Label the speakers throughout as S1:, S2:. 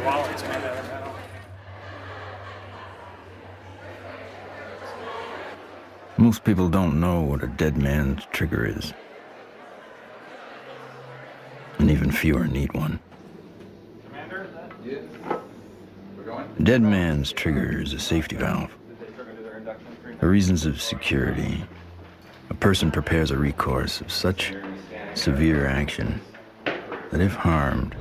S1: wallets, man.
S2: Most people don't know what a dead man's trigger is. And even fewer need one.
S3: Commander, is that? Yes. We're going?
S2: A dead man's trigger is a safety valve. For reasons of security, a person prepares a recourse of such severe action that if harmed,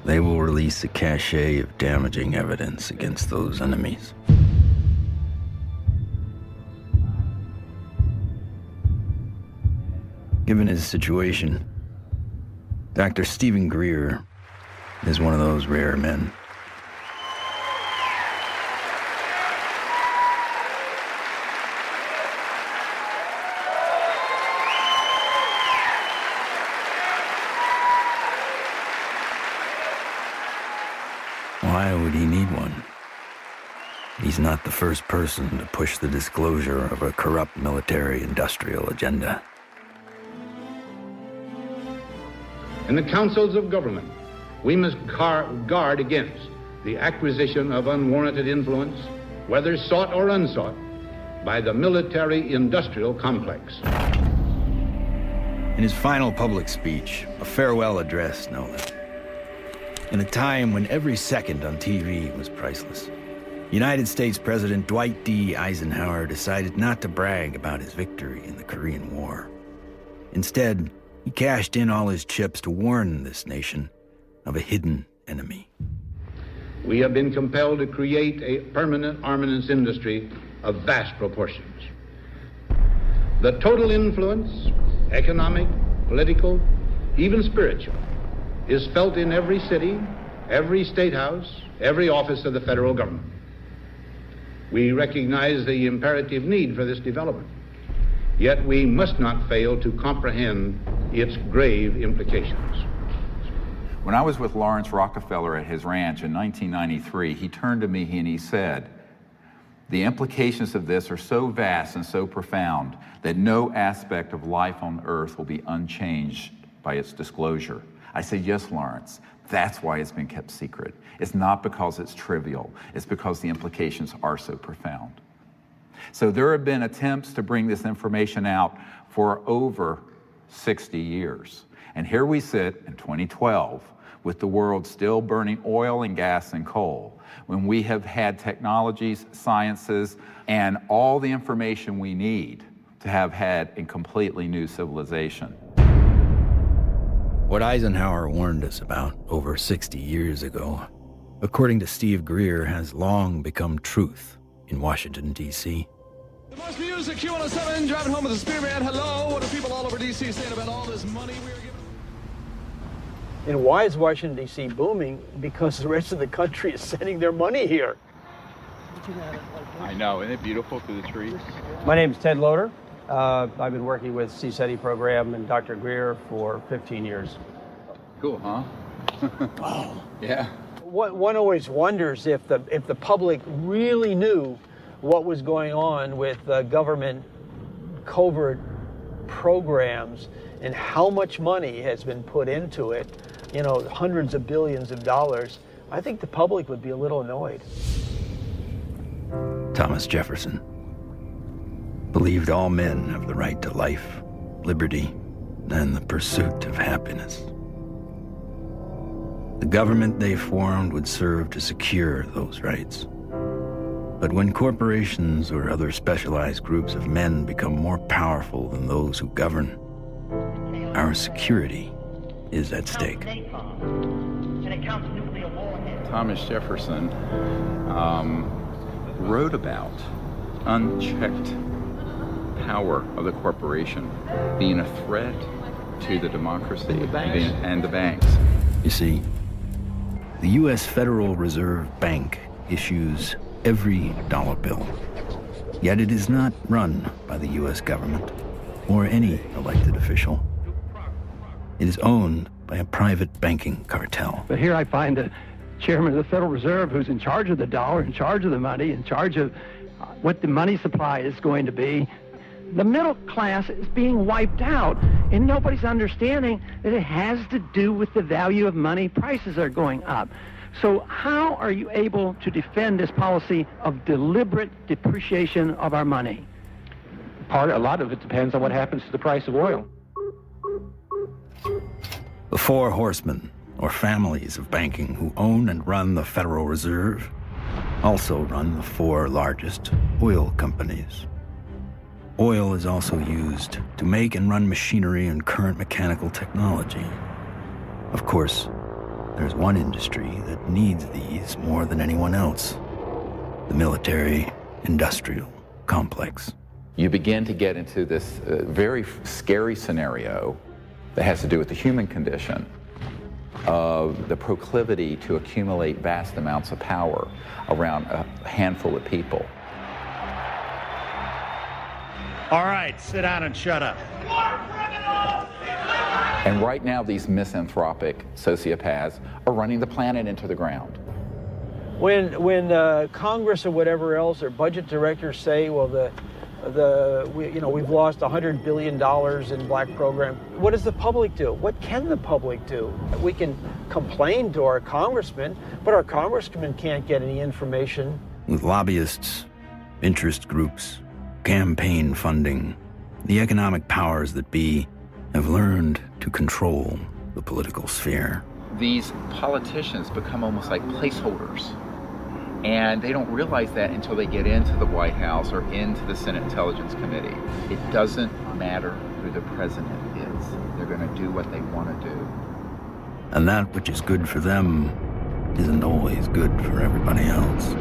S2: they will release a cache of damaging evidence against those enemies. Given his situation, Dr. Stephen Greer is one of those rare men. Why would he need one? He's not the first person to push the disclosure of a corrupt military-industrial agenda.
S4: In the councils of government, we must guard against the acquisition of unwarranted influence, whether sought or unsought, by the military-industrial complex.
S2: In his final public speech, a farewell address, no less, in a time when every second on TV was priceless, United States President Dwight D. Eisenhower decided not to brag about his victory in the Korean War. Instead, he cashed in all his chips to warn this nation of a hidden enemy.
S4: We have been compelled to create a permanent armaments industry of vast proportions. The total influence, economic, political, even spiritual, is felt in every city, every state house, every office of the federal government. We recognize the imperative need for this development, yet we must not fail to comprehend its grave implications.
S3: When I was with Lawrence Rockefeller at his ranch in 1993, he turned to me and he said, "The implications of this are so vast and so profound that no aspect of life on Earth will be unchanged by its disclosure." I said, "Yes, Lawrence, that's why it's been kept secret. It's not because it's trivial, it's because the implications are so profound." So there have been attempts to bring this information out for over 60 years. And here we sit in 2012 with the world still burning oil and gas and coal, when we have had technologies, sciences, and all the information we need to have had a completely new civilization.
S2: What Eisenhower warned us about over 60 years ago, according to Steve Greer, has long become truth in Washington, D.C.
S5: The most music, Q107, driving home with the Spearman. Hello, what are people all over D.C. saying about all this money we are giving?
S6: And why is Washington, D.C. booming? Because the rest of the country is sending their money here.
S7: I know, isn't it beautiful through the trees?
S6: My name is Ted Loader. I've been working with CSETI program and Dr. Greer for 15 years.
S7: Cool, huh?
S6: Oh.
S7: Yeah.
S6: One always wonders if the public really knew what was going on with government covert programs and how much money has been put into it, you know, hundreds of billions of dollars. I think the public would be a little annoyed.
S2: Thomas Jefferson believed all men have the right to life, liberty, and the pursuit of happiness. The government they formed would serve to secure those rights. But when corporations or other specialized groups of men become more powerful than those who govern, our security is at stake.
S7: Thomas Jefferson wrote about unchecked power of the corporation being a threat to the democracy and the banks.
S2: You see, the U.S. Federal Reserve Bank issues every dollar bill, yet it is not run by the U.S. government or any elected official. It is owned by a private banking cartel.
S8: But here I find the chairman of the Federal Reserve who's in charge of the dollar, in charge of the money, in charge of what the money supply is going to be. The middle class is being wiped out, and nobody's understanding that it has to do with the value of money. Prices are going up. So how are you able to defend this policy of deliberate depreciation of our money?
S1: A lot of it depends on what happens to the price of oil.
S2: The four horsemen, or families of banking who own and run the Federal Reserve, also run the four largest oil companies. Oil is also used to make and run machinery and current mechanical technology. Of course, there's one industry that needs these more than anyone else: the military-industrial complex.
S3: You begin to get into this very scary scenario that has to do with the human condition, of the proclivity to accumulate vast amounts of power around a handful of people.
S9: All right, sit down and shut up.
S3: And right now, these misanthropic sociopaths are running the planet into the ground.
S6: When Congress or whatever else or budget directors say, well, we've lost $100 billion in black program, what does the public do? What can the public do? We can complain to our congressmen, but our congressmen can't get any information.
S2: With lobbyists, interest groups, campaign funding, the economic powers that be have learned to control the political sphere.
S7: These politicians become almost like placeholders. And they don't realize that until they get into the White House or into the Senate Intelligence Committee. It doesn't matter who the president is. They're going to do what they want to do.
S2: And that which is good for them isn't always good for everybody else.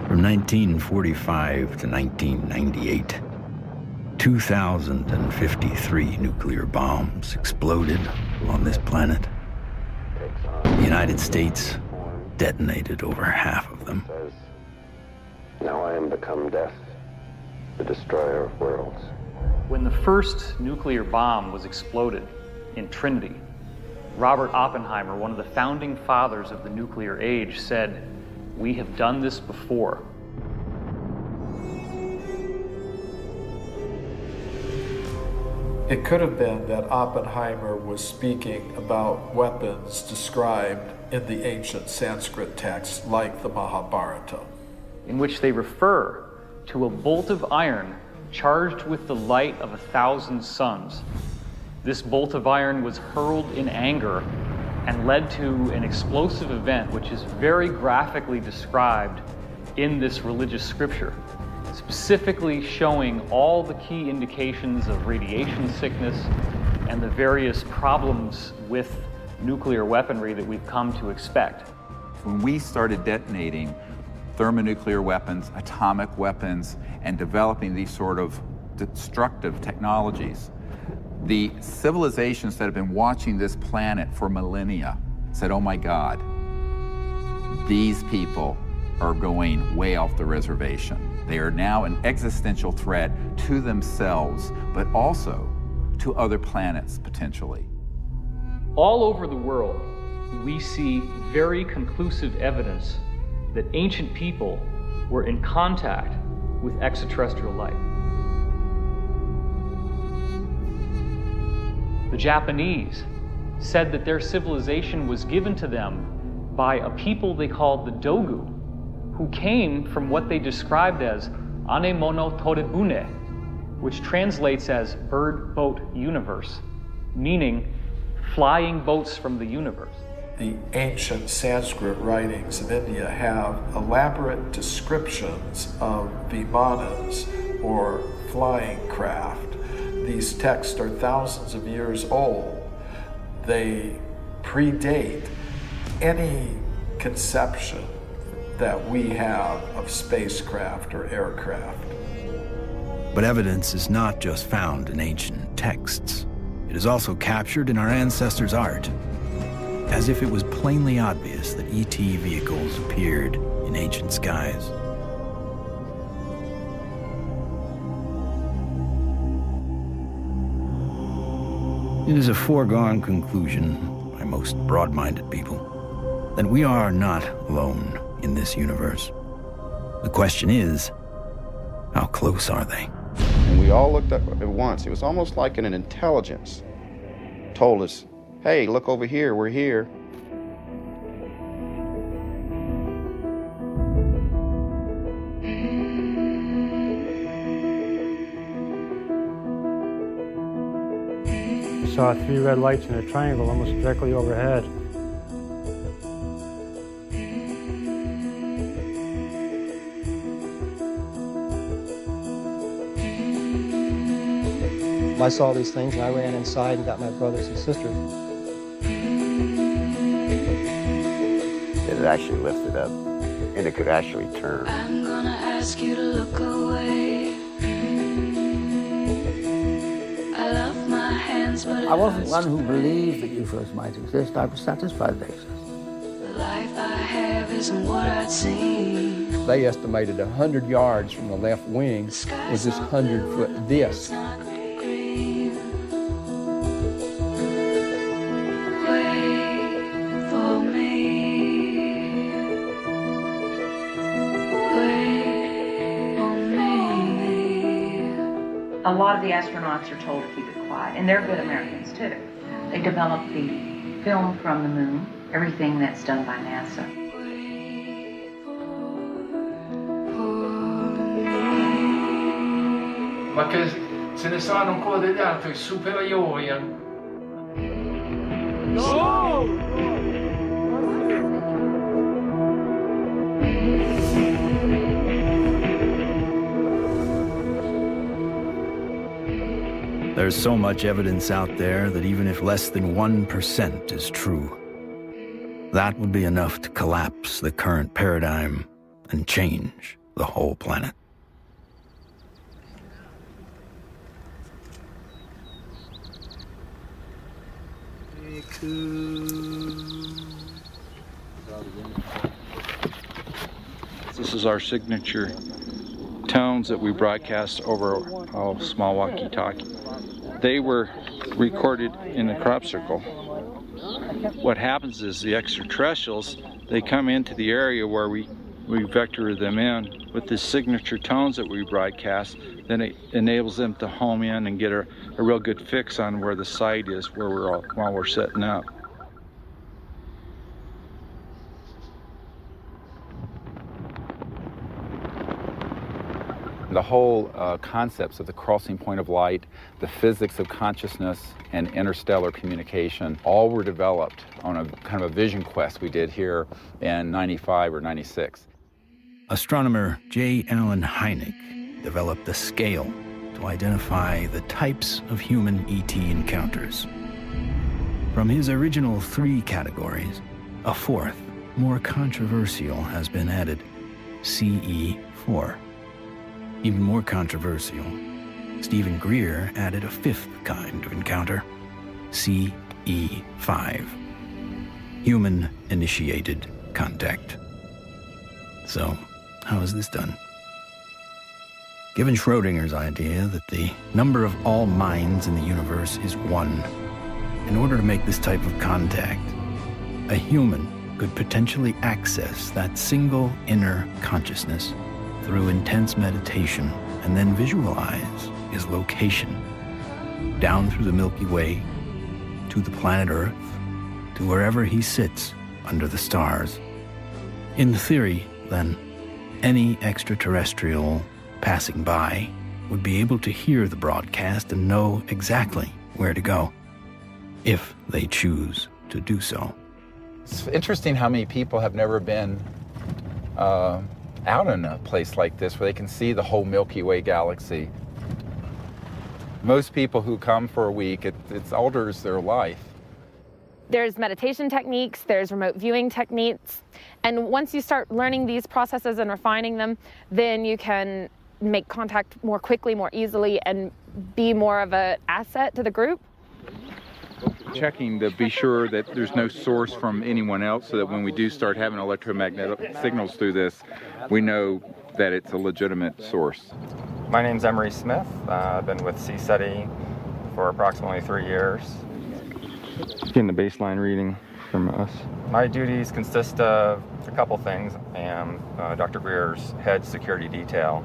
S2: From 1945 to 1998, 2,053 nuclear bombs exploded on this planet. The United States detonated over half of them.
S10: Now I am become death, the destroyer of worlds.
S11: When the first nuclear bomb was exploded in Trinity, Robert Oppenheimer, one of the founding fathers of the nuclear age, said, "We have done this before."
S12: It could have been that Oppenheimer was speaking about weapons described in the ancient Sanskrit texts like the Mahabharata,
S11: in which they refer to a bolt of iron charged with the light of 1,000 suns. This bolt of iron was hurled in anger and led to an explosive event which is very graphically described in this religious scripture, specifically showing all the key indications of radiation sickness and the various problems with nuclear weaponry that we've come to expect.
S3: When we started detonating thermonuclear weapons, atomic weapons, and developing these sort of destructive technologies, the civilizations that have been watching this planet for millennia said, oh my God, these people are going way off the reservation. They are now an existential threat to themselves, but also to other planets, potentially.
S11: All over the world, we see very conclusive evidence that ancient people were in contact with extraterrestrial life. The Japanese said that their civilization was given to them by a people they called the Dogu, who came from what they described as Anemono Torebune, which translates as bird boat universe, meaning flying boats from the universe.
S12: The ancient Sanskrit writings of India have elaborate descriptions of vimanas, or flying craft. These texts are thousands of years old. They predate any conception that we have of spacecraft or aircraft.
S2: But evidence is not just found in ancient texts. It is also captured in our ancestors' art, as if it was plainly obvious that ET vehicles appeared in ancient skies. It is a foregone conclusion by most broad-minded people then we are not alone in this universe. The question is, how close are they?
S13: And we all looked up at once. It was almost like an intelligence told us, hey, look over here, we're here.
S14: We saw 3 red lights in a triangle almost directly overhead.
S15: I saw these things and I ran inside and got my brothers and sisters.
S10: It had actually lifted up and it could actually turn.
S16: I'm gonna ask you to look away. I love my hands, but
S17: I wasn't one who believed that UFOs might exist. I was satisfied they exist.
S16: the life I have isn't what I'd seen.
S18: They estimated 100 yards from the left wing was this 100-foot disc.
S19: A lot of the astronauts are told to keep it quiet, and they're good Americans too. They develop the film from the moon, everything that's done by NASA.
S20: Ma che se ne saranno ancora degli altri superiori.
S16: No!
S2: There's so much evidence out there that even if less than 1% is true, that would be enough to collapse the current paradigm and change the whole planet.
S21: This is our signature tones that we broadcast over a small walkie-talkie. They were recorded in the crop circle. What happens is the extraterrestrials, they come into the area where we vector them in with the signature tones that we broadcast. Then it enables them to home in and get a real good fix on where the site is while we're setting up.
S3: The whole concepts of the crossing point of light, the physics of consciousness, and interstellar communication all were developed on a kind of a vision quest we did here in 95 or 96.
S2: Astronomer J. Allen Hynek developed a scale to identify the types of human ET encounters. From his original 3 categories, a 4th, more controversial, has been added, CE4. Even more controversial, Stephen Greer added a 5th kind of encounter, CE5, human-initiated contact. So, how is this done? Given Schrodinger's idea that the number of all minds in the universe is 1, in order to make this type of contact, a human could potentially access that single inner consciousness through intense meditation and then visualize his location down through the Milky Way to the planet Earth to wherever he sits under the stars. In theory, then, any extraterrestrial passing by would be able to hear the broadcast and know exactly where to go, if they choose to do so.
S3: It's interesting how many people have never been out in a place like this where they can see the whole Milky Way galaxy. Most people who come for a week, it alters their life.
S22: There's meditation techniques, there's remote viewing techniques, and once you start learning these processes and refining them, then you can make contact more quickly, more easily, and be more of an asset to the group.
S21: Checking to be sure that there's no source from anyone else, so that when we do start having electromagnetic signals through this, we know that it's a legitimate source.
S23: My name's Emery Smith. I've been with CSETI for approximately 3 years.
S21: Getting the baseline reading.
S23: from us? My duties consist of a couple things. I am Dr. Greer's head security detail.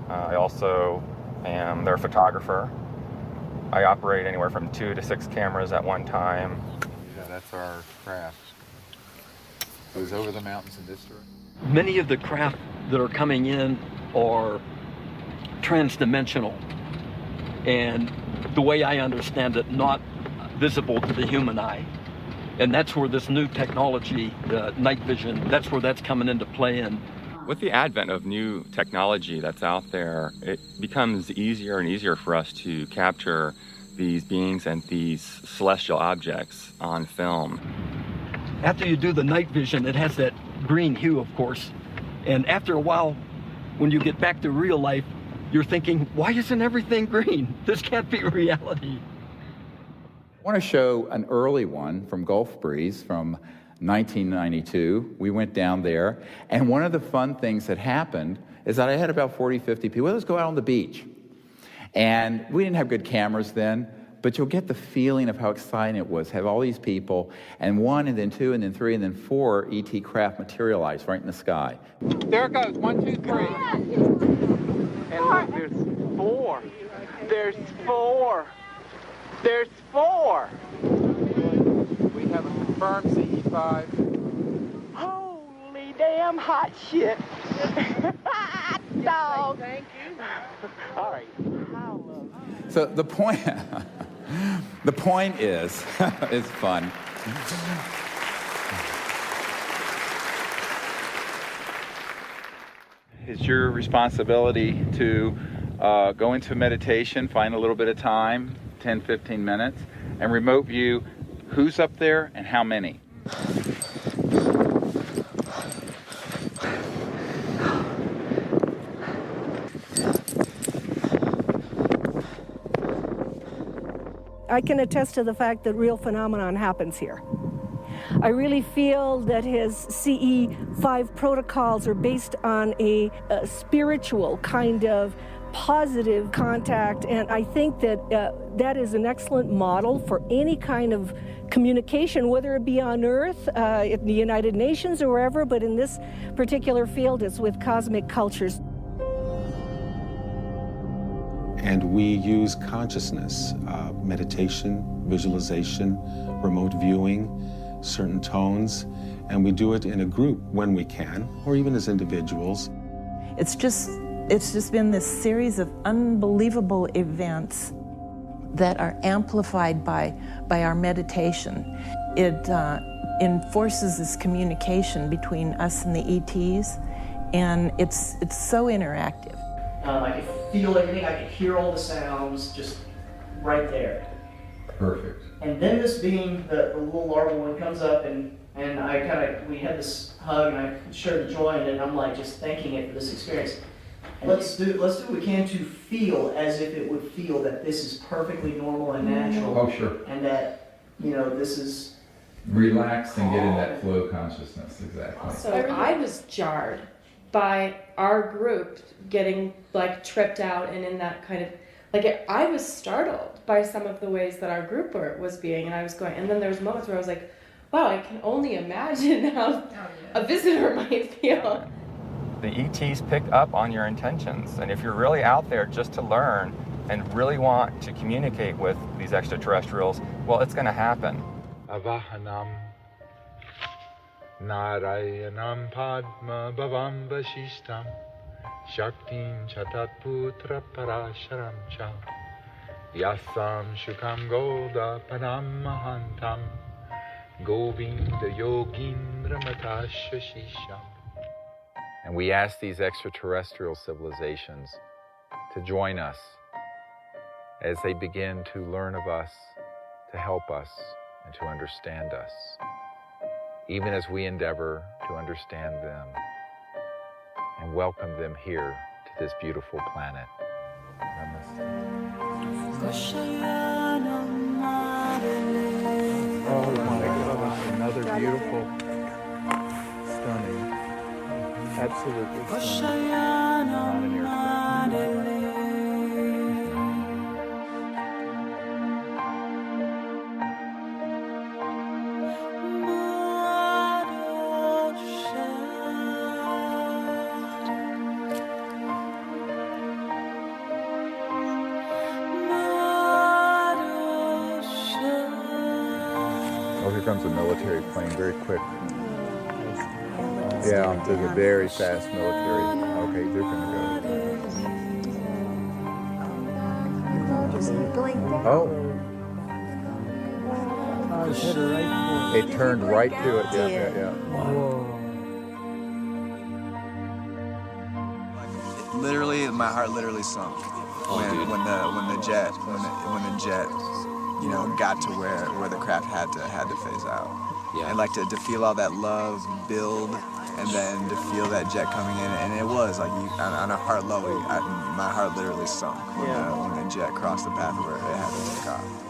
S23: I also am their photographer. I operate anywhere from 2 to 6 cameras at one time.
S3: Yeah, that's our craft. Goes over the mountains in this direction.
S4: Many of the craft that are coming in are transdimensional, and the way I understand it, not visible to the human eye. And that's where this new technology, night vision, that's where that's coming into play in.
S23: With the advent of new technology that's out there, it becomes easier and easier for us to capture these beings and these celestial objects on film.
S4: After you do the night vision, it has that green hue, of course. And after a while, when you get back to real life, you're thinking, why isn't everything green? This can't be reality.
S3: I want to show an early one from Gulf Breeze from 1992. We went down there, and one of the fun things that happened is that I had about 40, 50 people. Let's go out on the beach. And we didn't have good cameras then, but you'll get the feeling of how exciting it was. Have all these people, and 1, and then 2, and then 3, and then 4 ET craft materialize right in the sky.
S5: There it goes, 1, 2, 3. And look, there's 4. There's 4. There's 4.
S3: We have a confirmed CE5.
S5: Holy damn hot shit. Dog. Thank you. All right.
S3: So the point, the point is, it's fun. It's your responsibility to go into meditation, find a little bit of time, 10, 15 minutes, and remote view who's up there and how many.
S8: I can attest to the fact that real phenomenon happens here. I really feel that his CE5 protocols are based on a spiritual kind of positive contact, and I think that that is an excellent model for any kind of communication, whether it be on Earth, in the United Nations or wherever, but in this particular field it's with cosmic cultures.
S24: And we use consciousness, meditation, visualization, remote viewing, certain tones, and we do it in a group when we can, or even as individuals.
S25: It's just been this series of unbelievable events that are amplified by our meditation. It enforces this communication between us and the ETs, and it's so interactive.
S26: I could feel everything, I could hear all the sounds just right there.
S3: Perfect.
S26: And then this being, the little larval one comes up, and we had this hug, and I shared the joy in it, and I'm like just thanking it for this experience. And let's do what we can to feel as if it would feel that this is perfectly normal and natural.
S3: Oh, sure.
S26: And that, this is...
S3: Relax and get in that flow consciousness, exactly.
S27: So I was jarred by our group getting tripped out and in that kind of, I was startled by some of the ways that our group was being, and I was going, and then there was moments where I was like, wow, I can only imagine how a visitor might feel.
S23: The ETs pick up on your intentions, and if you're really out there just to learn and really want to communicate with these extraterrestrials, well, it's going to happen.
S28: Avahanam Narayanam Padma Bhavam Vasishtam Shaktim Chatat Putra Parasharam Cha Yasam Shukam Goda Padam Mahantam Govinda Yogindra Matashashisham.
S3: And we ask these extraterrestrial civilizations to join us as they begin to learn of us, to help us, and to understand us, even as we endeavor to understand them and welcome them here to this beautiful planet. Namaste.
S28: Oh my God, another beautiful, stunning, absolutely stunning. Not an aircraft.
S3: comes a military plane, very quick. Yeah, there's a very fast military. Okay, they're gonna go. Oh. It turned right to it. Yeah.
S1: Literally, my heart literally sunk when the jet, you know, got to where the craft had to phase out. Yeah. And like to feel all that love build, and then to feel that jet coming in, and it was like on a heart level, my heart literally sunk when the jet crossed the path where it had to take off.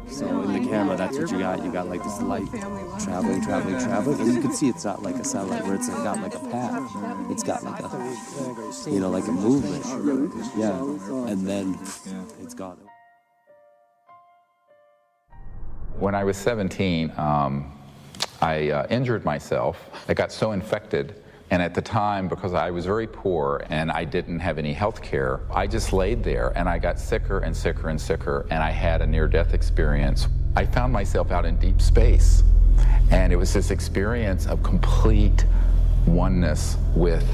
S6: So in the camera, that's what you got. You got like this light traveling, and you can see it's not like a satellite where it's got like a path. It's got like a, you know, like a movement. Yeah, and then it's gone.
S3: When I was 17, I injured myself. I got so infected. And at the time, because I was very poor and I didn't have any health care, I just laid there and I got sicker and sicker and sicker, and I had a near-death experience. I found myself out in deep space, and it was this experience of complete oneness with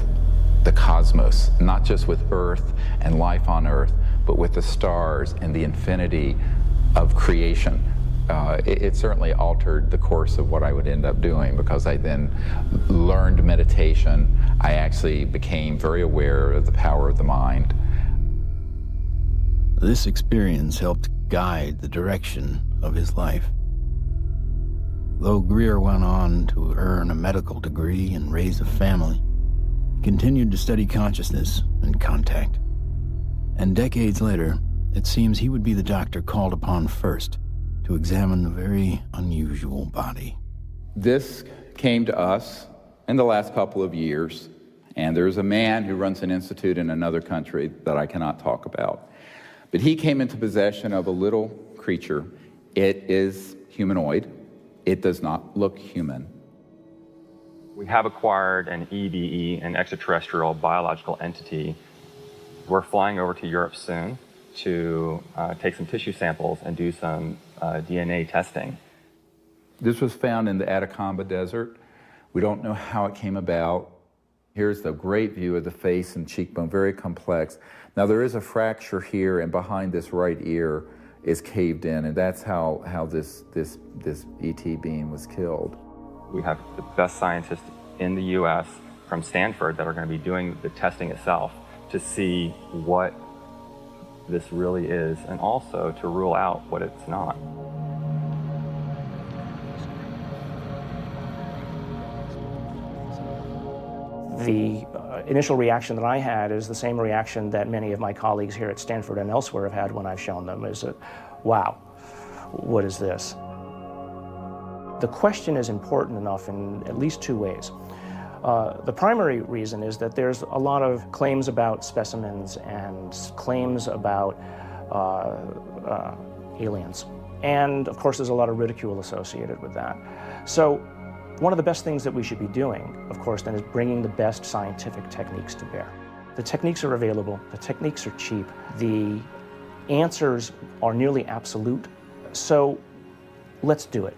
S3: the cosmos, not just with Earth and life on Earth, but with the stars and the infinity of creation. It certainly altered the course of what I would end up doing, because I then learned meditation. I actually became very aware of the power of the mind.
S2: This experience helped guide the direction of his life. Though Greer went on to earn a medical degree and raise a family, he continued to study consciousness and contact. And decades later, it seems he would be the doctor called upon first to examine a very unusual body.
S3: This came to us in the last couple of years, and there's a man who runs an institute in another country that I cannot talk about. But he came into possession of a little creature. It is humanoid. It does not look human.
S23: We have acquired an EBE, an extraterrestrial biological entity. We're flying over to Europe soon to take some tissue samples and do some DNA testing.
S3: This was found in the Atacama Desert. We don't know how it came about. Here's the great view of the face and cheekbone, very complex. Now there is a fracture here, and behind this right ear is caved in, and that's how this ET being was killed.
S23: We have the best scientists in the US from Stanford that are going to be doing the testing itself to see what this really is, and also to rule out what it's not.
S7: The initial reaction that I had is the same reaction that many of my colleagues here at Stanford and elsewhere have had when I've shown them, is that, wow, what is this? The question is important enough in at least two ways. The primary reason is that there's a lot of claims about specimens and claims about aliens. And of course, there's a lot of ridicule associated with that. So one of the best things that we should be doing, of course, then is bringing the best scientific techniques to bear. The techniques are available, the techniques are cheap, the answers are nearly absolute, so let's do it.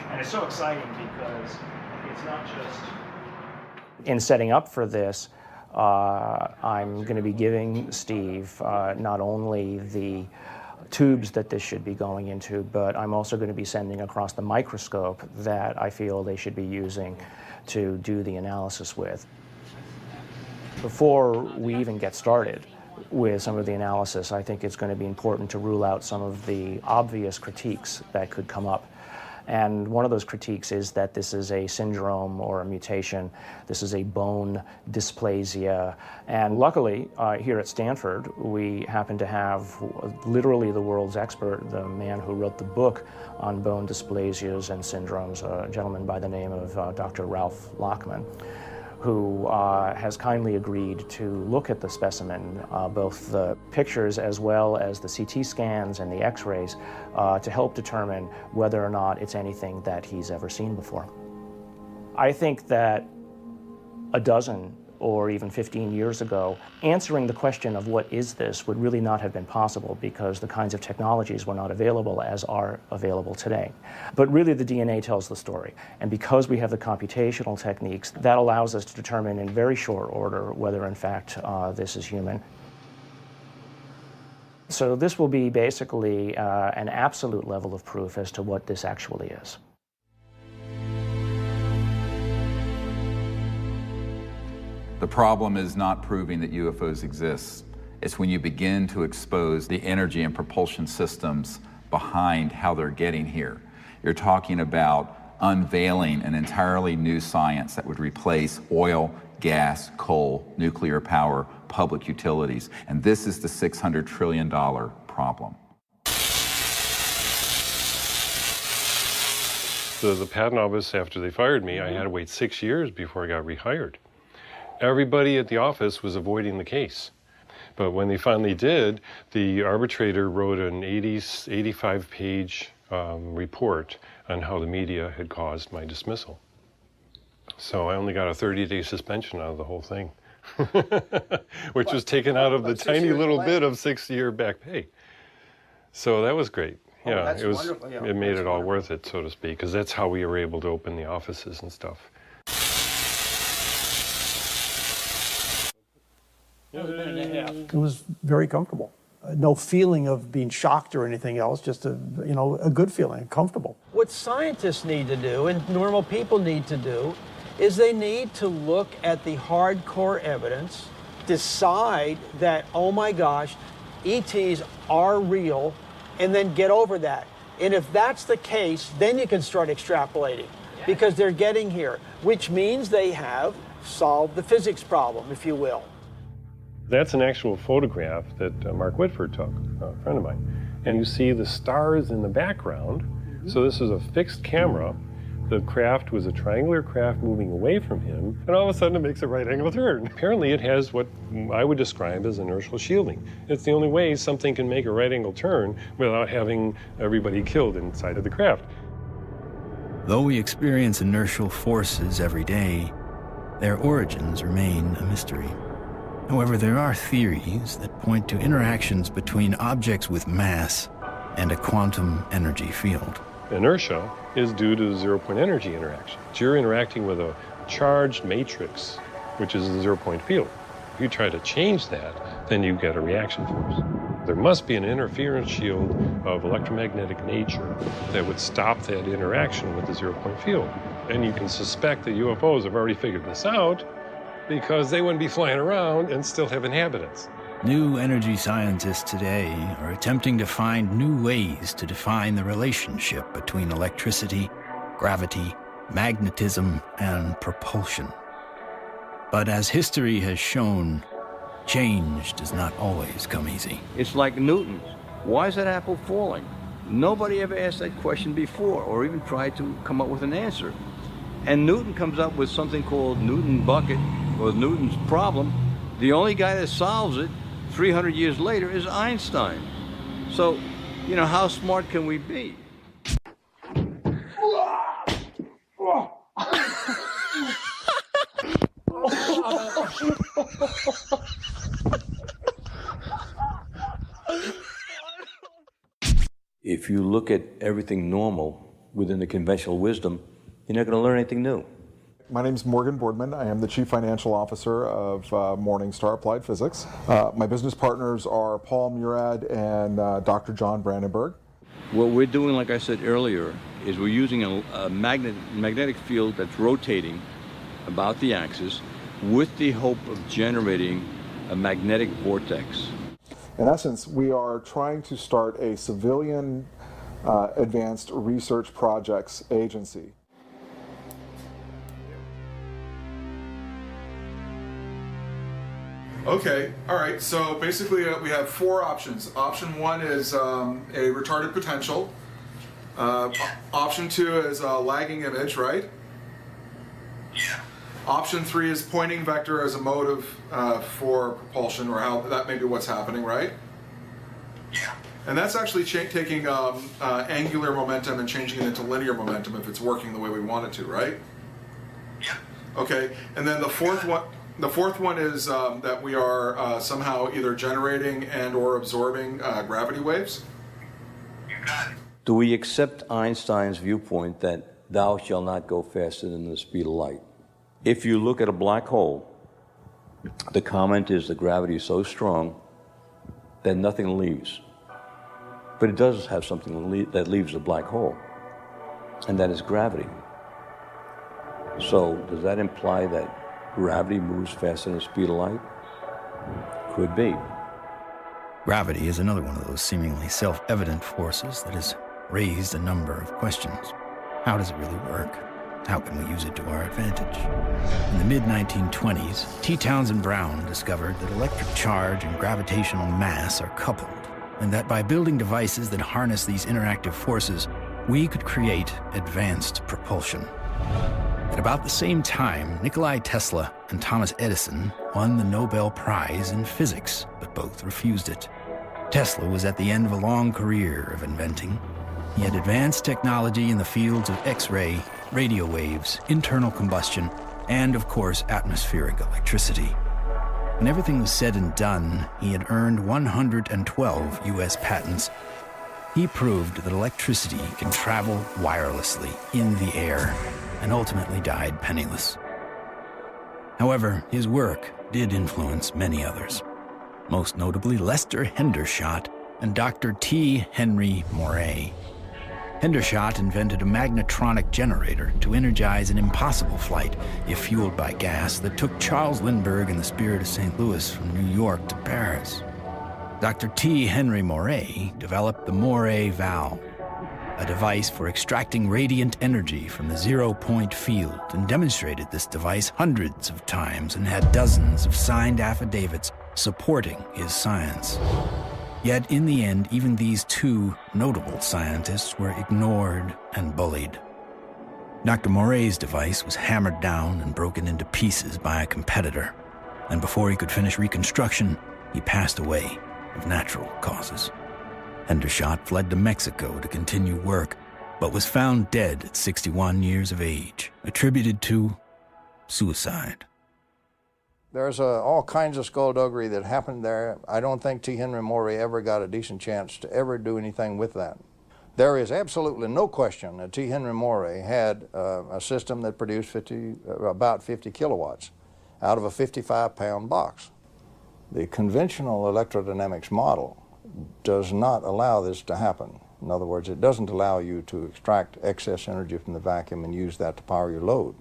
S7: And it's so exciting because it's not just... In setting up for this, I'm going to be giving Steve not only the tubes that this should be going into, but I'm also going to be sending across the microscope that I feel they should be using to do the analysis with. Before we even get started with some of the analysis, I think it's going to be important to rule out some of the obvious critiques that could come up. And one of those critiques is that this is a syndrome or a mutation. This is a bone dysplasia. And luckily, here at Stanford, we happen to have literally the world's expert, the man who wrote the book on bone dysplasias and syndromes, a gentleman by the name of Dr. Ralph Lachman, who has kindly agreed to look at the specimen, both the pictures as well as the CT scans and the x-rays, to help determine whether or not it's anything that he's ever seen before. I think that a dozen or even 15 years ago, answering the question of what is this would really not have been possible because the kinds of technologies were not available as are available today. But really the DNA tells the story. And because we have the computational techniques, that allows us to determine in very short order whether in fact this is human. So this will be basically an absolute level of proof as to what this actually is.
S3: The problem is not proving that UFOs exist. It's when you begin to expose the energy and propulsion systems behind how they're getting here. You're talking about unveiling an entirely new science that would replace oil, gas, coal, nuclear power, public utilities. And this is the $600 trillion problem.
S9: So the patent office, after they fired me, I had to wait 6 years before I got rehired. Everybody at the office was avoiding the case. But when they finally did, the arbitrator wrote an 85-page report on how the media had caused my dismissal. So I only got a 30-day suspension out of the whole thing, which was taken out of the tiny little bit of 6-year back pay. So that was great. Yeah, it was. Wonderful. Yeah, it made it all worth it, so to speak, because that's how we were able to open the offices and stuff.
S10: It was very comfortable. No feeling of being shocked or anything else, just a good feeling, comfortable.
S11: What scientists need to do and normal people need to do is they need to look at the hardcore evidence, decide that, oh my gosh, ETs are real, and then get over that. And if that's the case, then you can start extrapolating because they're getting here, which means they have solved the physics problem, if you will.
S9: That's an actual photograph that Mark Whitford took, a friend of mine. And you see the stars in the background. So this is a fixed camera. The craft was a triangular craft moving away from him, and all of a sudden it makes a right angle turn. Apparently it has what I would describe as inertial shielding. It's the only way something can make a right angle turn without having everybody killed inside of the craft.
S2: Though we experience inertial forces every day, their origins remain a mystery. However, there are theories that point to interactions between objects with mass and a quantum energy field.
S9: Inertia is due to zero-point energy interaction. You're interacting with a charged matrix, which is a zero-point field. If you try to change that, then you get a reaction force. There must be an interference shield of electromagnetic nature that would stop that interaction with the zero-point field. And you can suspect that UFOs have already figured this out because they wouldn't be flying around and still have inhabitants.
S2: New energy scientists today are attempting to find new ways to define the relationship between electricity, gravity, magnetism, and propulsion. But as history has shown, change does not always come easy.
S12: It's like Newton. Why is that apple falling? Nobody ever asked that question before or even tried to come up with an answer. And Newton comes up with something called Newton bucket, or Newton's problem. The only guy that solves it 300 years later is Einstein. So, how smart can we be? If you look at everything normal within the conventional wisdom, you're not going to learn anything new.
S13: My name is Morgan Boardman. I am the Chief Financial Officer of Morningstar Applied Physics. My business partners are Paul Murad and Dr. John Brandenburg.
S12: What we're doing, like I said earlier, is we're using a magnetic field that's rotating about the axis with the hope of generating a magnetic vortex.
S13: In essence, we are trying to start a civilian advanced research projects agency.
S14: Okay, all right, so basically we have 4 options. Option 1 is a retarded potential. Option 2 is a lagging image, right? Yeah. Option 3 is pointing vector as a motive for propulsion, or how that may be what's happening, right?
S15: Yeah.
S14: And that's actually taking angular momentum and changing it into linear momentum if it's working the way we want it to, right?
S15: Yeah.
S14: Okay. And then the fourth one is that we are somehow either generating and or absorbing gravity waves.
S15: You got it.
S12: Do we accept Einstein's viewpoint that thou shalt not go faster than the speed of light? If you look at a black hole, the comment is the gravity is so strong that nothing leaves. But it does have something that leaves the black hole, and that is gravity. So does that imply that gravity moves faster than the speed of light? Could be.
S2: Gravity is another one of those seemingly self-evident forces that has raised a number of questions. How does it really work? How can we use it to our advantage? In the mid-1920s, T. Townsend Brown discovered that electric charge and gravitational mass are coupled, and that by building devices that harness these interactive forces, we could create advanced propulsion. At about the same time, Nikola Tesla and Thomas Edison won the Nobel Prize in physics, but both refused it. Tesla was at the end of a long career of inventing. He had advanced technology in the fields of X-ray, radio waves, internal combustion, and, of course, atmospheric electricity. When everything was said and done, he had earned 112 U.S. patents. He proved that electricity can travel wirelessly in the air, and ultimately died penniless. However, his work did influence many others, most notably Lester Hendershot and Dr. T. Henry Moray. Hendershot invented a magnetronic generator to energize an impossible flight, if fueled by gas, that took Charles Lindbergh and the Spirit of St. Louis from New York to Paris. Dr. T. Henry Moray developed the Moray valve, a device for extracting radiant energy from the zero-point field, and demonstrated this device hundreds of times and had dozens of signed affidavits supporting his science. Yet in the end, even these two notable scientists were ignored and bullied. Dr. Moray's device was hammered down and broken into pieces by a competitor, and before he could finish reconstruction, he passed away of natural causes. Hendershot fled to Mexico to continue work, but was found dead at 61 years of age, attributed to suicide.
S16: There's all kinds of skullduggery that happened there. I don't think T. Henry Moray ever got a decent chance to ever do anything with that. There is absolutely no question that T. Henry Moray had a system that produced about 50 kilowatts out of a 55-pound box. The conventional electrodynamics model does not allow this to happen. In other words, it doesn't allow you to extract excess energy from the vacuum and use that to power your load.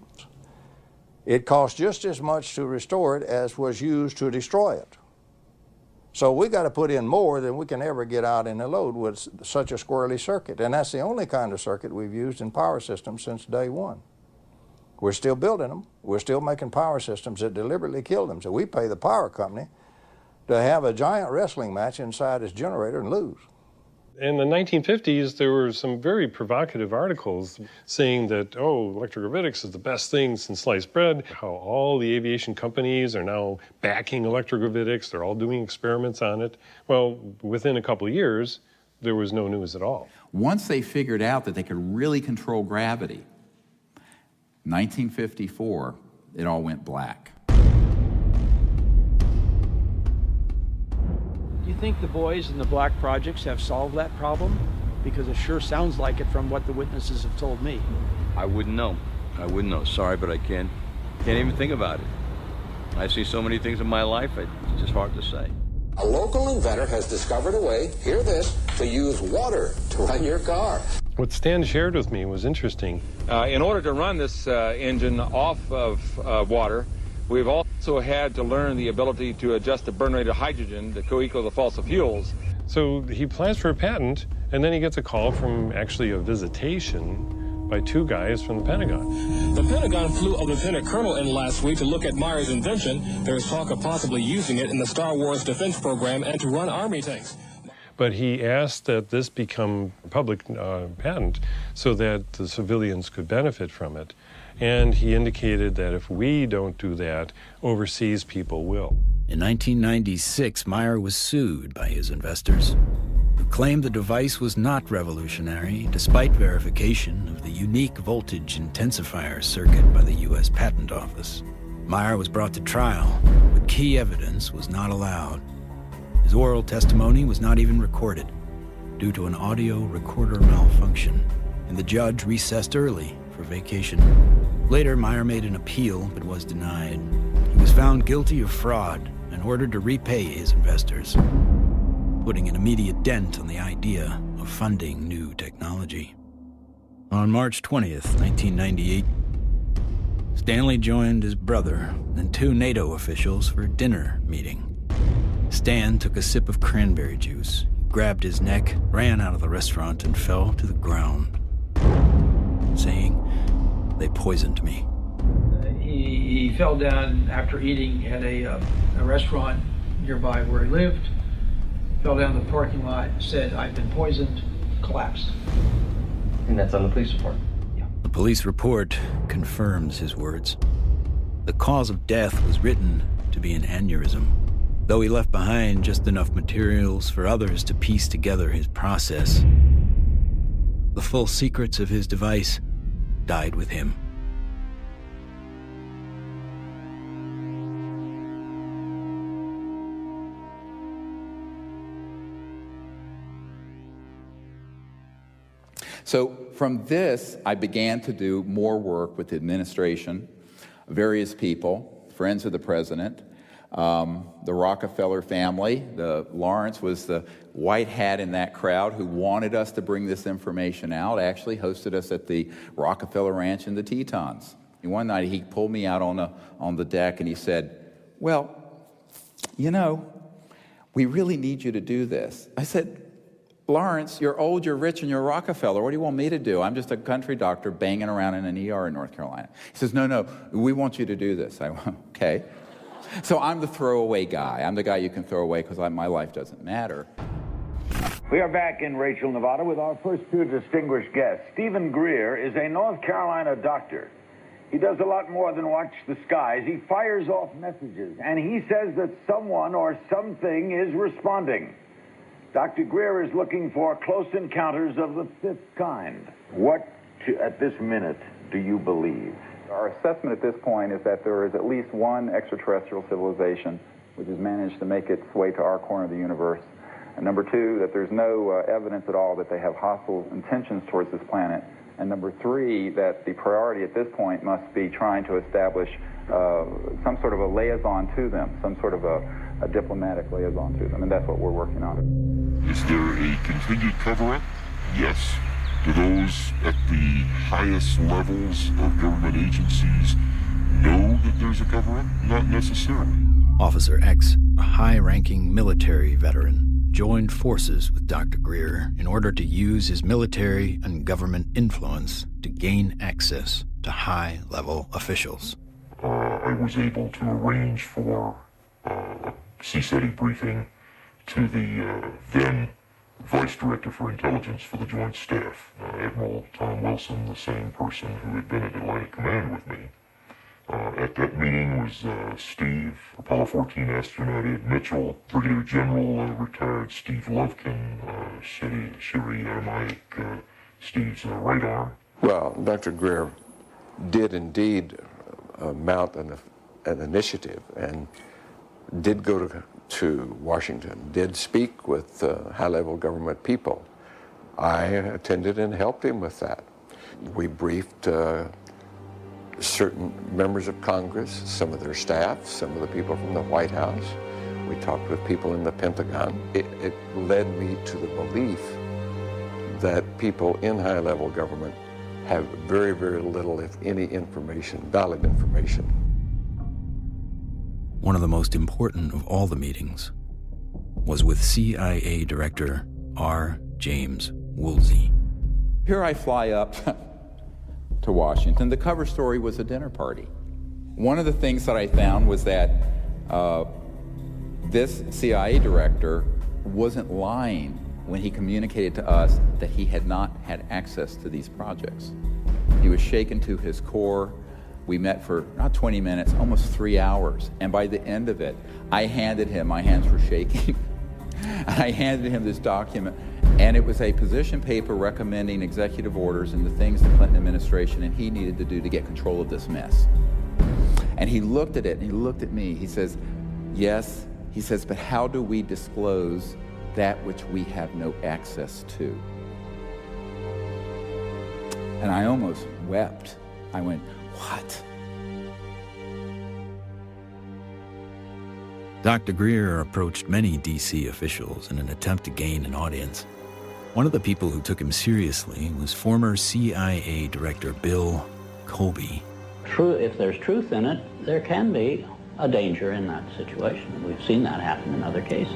S16: It costs just as much to restore it as was used to destroy it. So we got to put in more than we can ever get out in a load with such a squirrely circuit. And that's the only kind of circuit we've used in power systems since day one. We're still building them. We're still making power systems that deliberately kill them. So we pay the power company to have a giant wrestling match inside his generator and lose.
S9: In the 1950s, there were some very provocative articles saying that, oh, electrogravitics is the best thing since sliced bread, how all the aviation companies are now backing electrogravitics, they're all doing experiments on it. Well, within a couple of years, there was no news at all.
S3: Once they figured out that they could really control gravity, 1954, it all went black.
S11: Do you think the boys in the black projects have solved that problem? Because it sure sounds like it from what the witnesses have told me.
S12: I wouldn't know. I wouldn't know. Sorry, but I can't even think about it. I see so many things in my life, it's just hard to say.
S17: A local inventor has discovered a way, hear this, to use water to run your car.
S9: What Stan shared with me was interesting.
S18: In order to run this engine off of water, we've also had to learn the ability to adjust the burn rate of hydrogen to co-equal the fossil fuels.
S9: So he applies for a patent, and then he gets a call from actually a visitation by two guys from the Pentagon.
S19: The Pentagon flew a lieutenant colonel in last week to look at Meyer's invention. There is talk of possibly using it in the Star Wars defense program and to run Army tanks.
S9: But he asked that this become public patent so that the civilians could benefit from it. And he indicated that if we don't do that, overseas people will.
S2: In 1996, Meyer was sued by his investors, who claimed the device was not revolutionary, despite verification of the unique voltage intensifier circuit by the U.S. Patent Office. Meyer was brought to trial, but key evidence was not allowed. His oral testimony was not even recorded due to an audio recorder malfunction, and the judge recessed early for vacation. Later, Meyer made an appeal but was denied. He was found guilty of fraud and ordered to repay his investors, putting an immediate dent on the idea of funding new technology. On March 20th, 1998, Stanley joined his brother and 2 NATO officials for a dinner meeting. Stan took a sip of cranberry juice, grabbed his neck, ran out of the restaurant, and fell to the ground, saying, "They poisoned me."
S11: He fell down after eating at a restaurant nearby where he lived, fell down the parking lot, said, "I've been poisoned," collapsed.
S6: And that's on the police report?
S11: Yeah.
S2: The police report confirms his words. The cause of death was written to be an aneurysm, though he left behind just enough materials for others to piece together his process. The full secrets of his device died with him.
S3: So from this, I began to do more work with the administration, various people, friends of the president, the Rockefeller family. Lawrence was the white hat in that crowd who wanted us to bring this information out, actually hosted us at the Rockefeller Ranch in the Tetons. And one night he pulled me out on the deck and he said, "Well, you know, we really need you to do this." I said, "Lawrence, you're old, you're rich, and you're Rockefeller. What do you want me to do? I'm just a country doctor banging around in an ER in North Carolina." He says, no, we want you to do this. I went, okay. So I'm the throwaway guy. I'm the guy you can throw away because my life doesn't matter.
S4: We are back in Rachel, Nevada with our first 2 distinguished guests. Stephen Greer is a North Carolina doctor. He does a lot more than watch the skies. He fires off messages, and he says that someone or something is responding. Dr. Greer is looking for close encounters of the 5th kind. What, at this minute, do you believe?
S3: Our assessment at this point is that there is at least one extraterrestrial civilization which has managed to make its way to our corner of the universe. And number 2, that there's no evidence at all that they have hostile intentions towards this planet. And number 3, that the priority at this point must be trying to establish some sort of a liaison to them, some sort of a diplomatic liaison to them, and that's what we're working on.
S5: Is there a continued cover-up? Yes. Do those at the highest levels of government agencies know that there's a cover-up? Not necessarily.
S2: Officer X, a high-ranking military veteran, joined forces with Dr. Greer in order to use his military and government influence to gain access to high-level officials.
S5: I was able to arrange for a CSETI briefing to the then Vice Director for Intelligence for the Joint Staff, Admiral Tom Wilson, the same person who had been at Atlantic Command with me. At that meeting was Steve, Apollo 14 astronaut Ed Mitchell, Brigadier General retired Steve Lovkin, Siri Aramaic, Steve's right arm.
S8: Well, Dr. Greer did indeed mount an initiative and did go to Washington, did speak with high-level government people. I attended and helped him with that. We briefed certain members of Congress, some of their staff, some of the people from the White House. We talked with people in the Pentagon. It led me to the belief that people in high-level government have very, very little, if any, information, valid information.
S2: One of the most important of all the meetings was with CIA Director R. James Woolsey.
S3: Here I fly up to Washington. The cover story was a dinner party. One of the things that I found was that this CIA director wasn't lying when he communicated to us that he had not had access to these projects. He was shaken to his core. We met for not 20 minutes, almost 3 hours. And by the end of it, I handed him, my hands were shaking, I handed him this document, and it was a position paper recommending executive orders and the things the Clinton administration and he needed to do to get control of this mess. And he looked at it, and he looked at me. He says, yes, he says, but how do we disclose that which we have no access to? And I almost wept. I went, what?
S2: Dr. Greer approached many D.C. officials in an attempt to gain an audience. One of the people who took him seriously was former CIA Director Bill Colby.
S20: If there's truth in it, there can be a danger in that situation. We've seen that happen in other cases.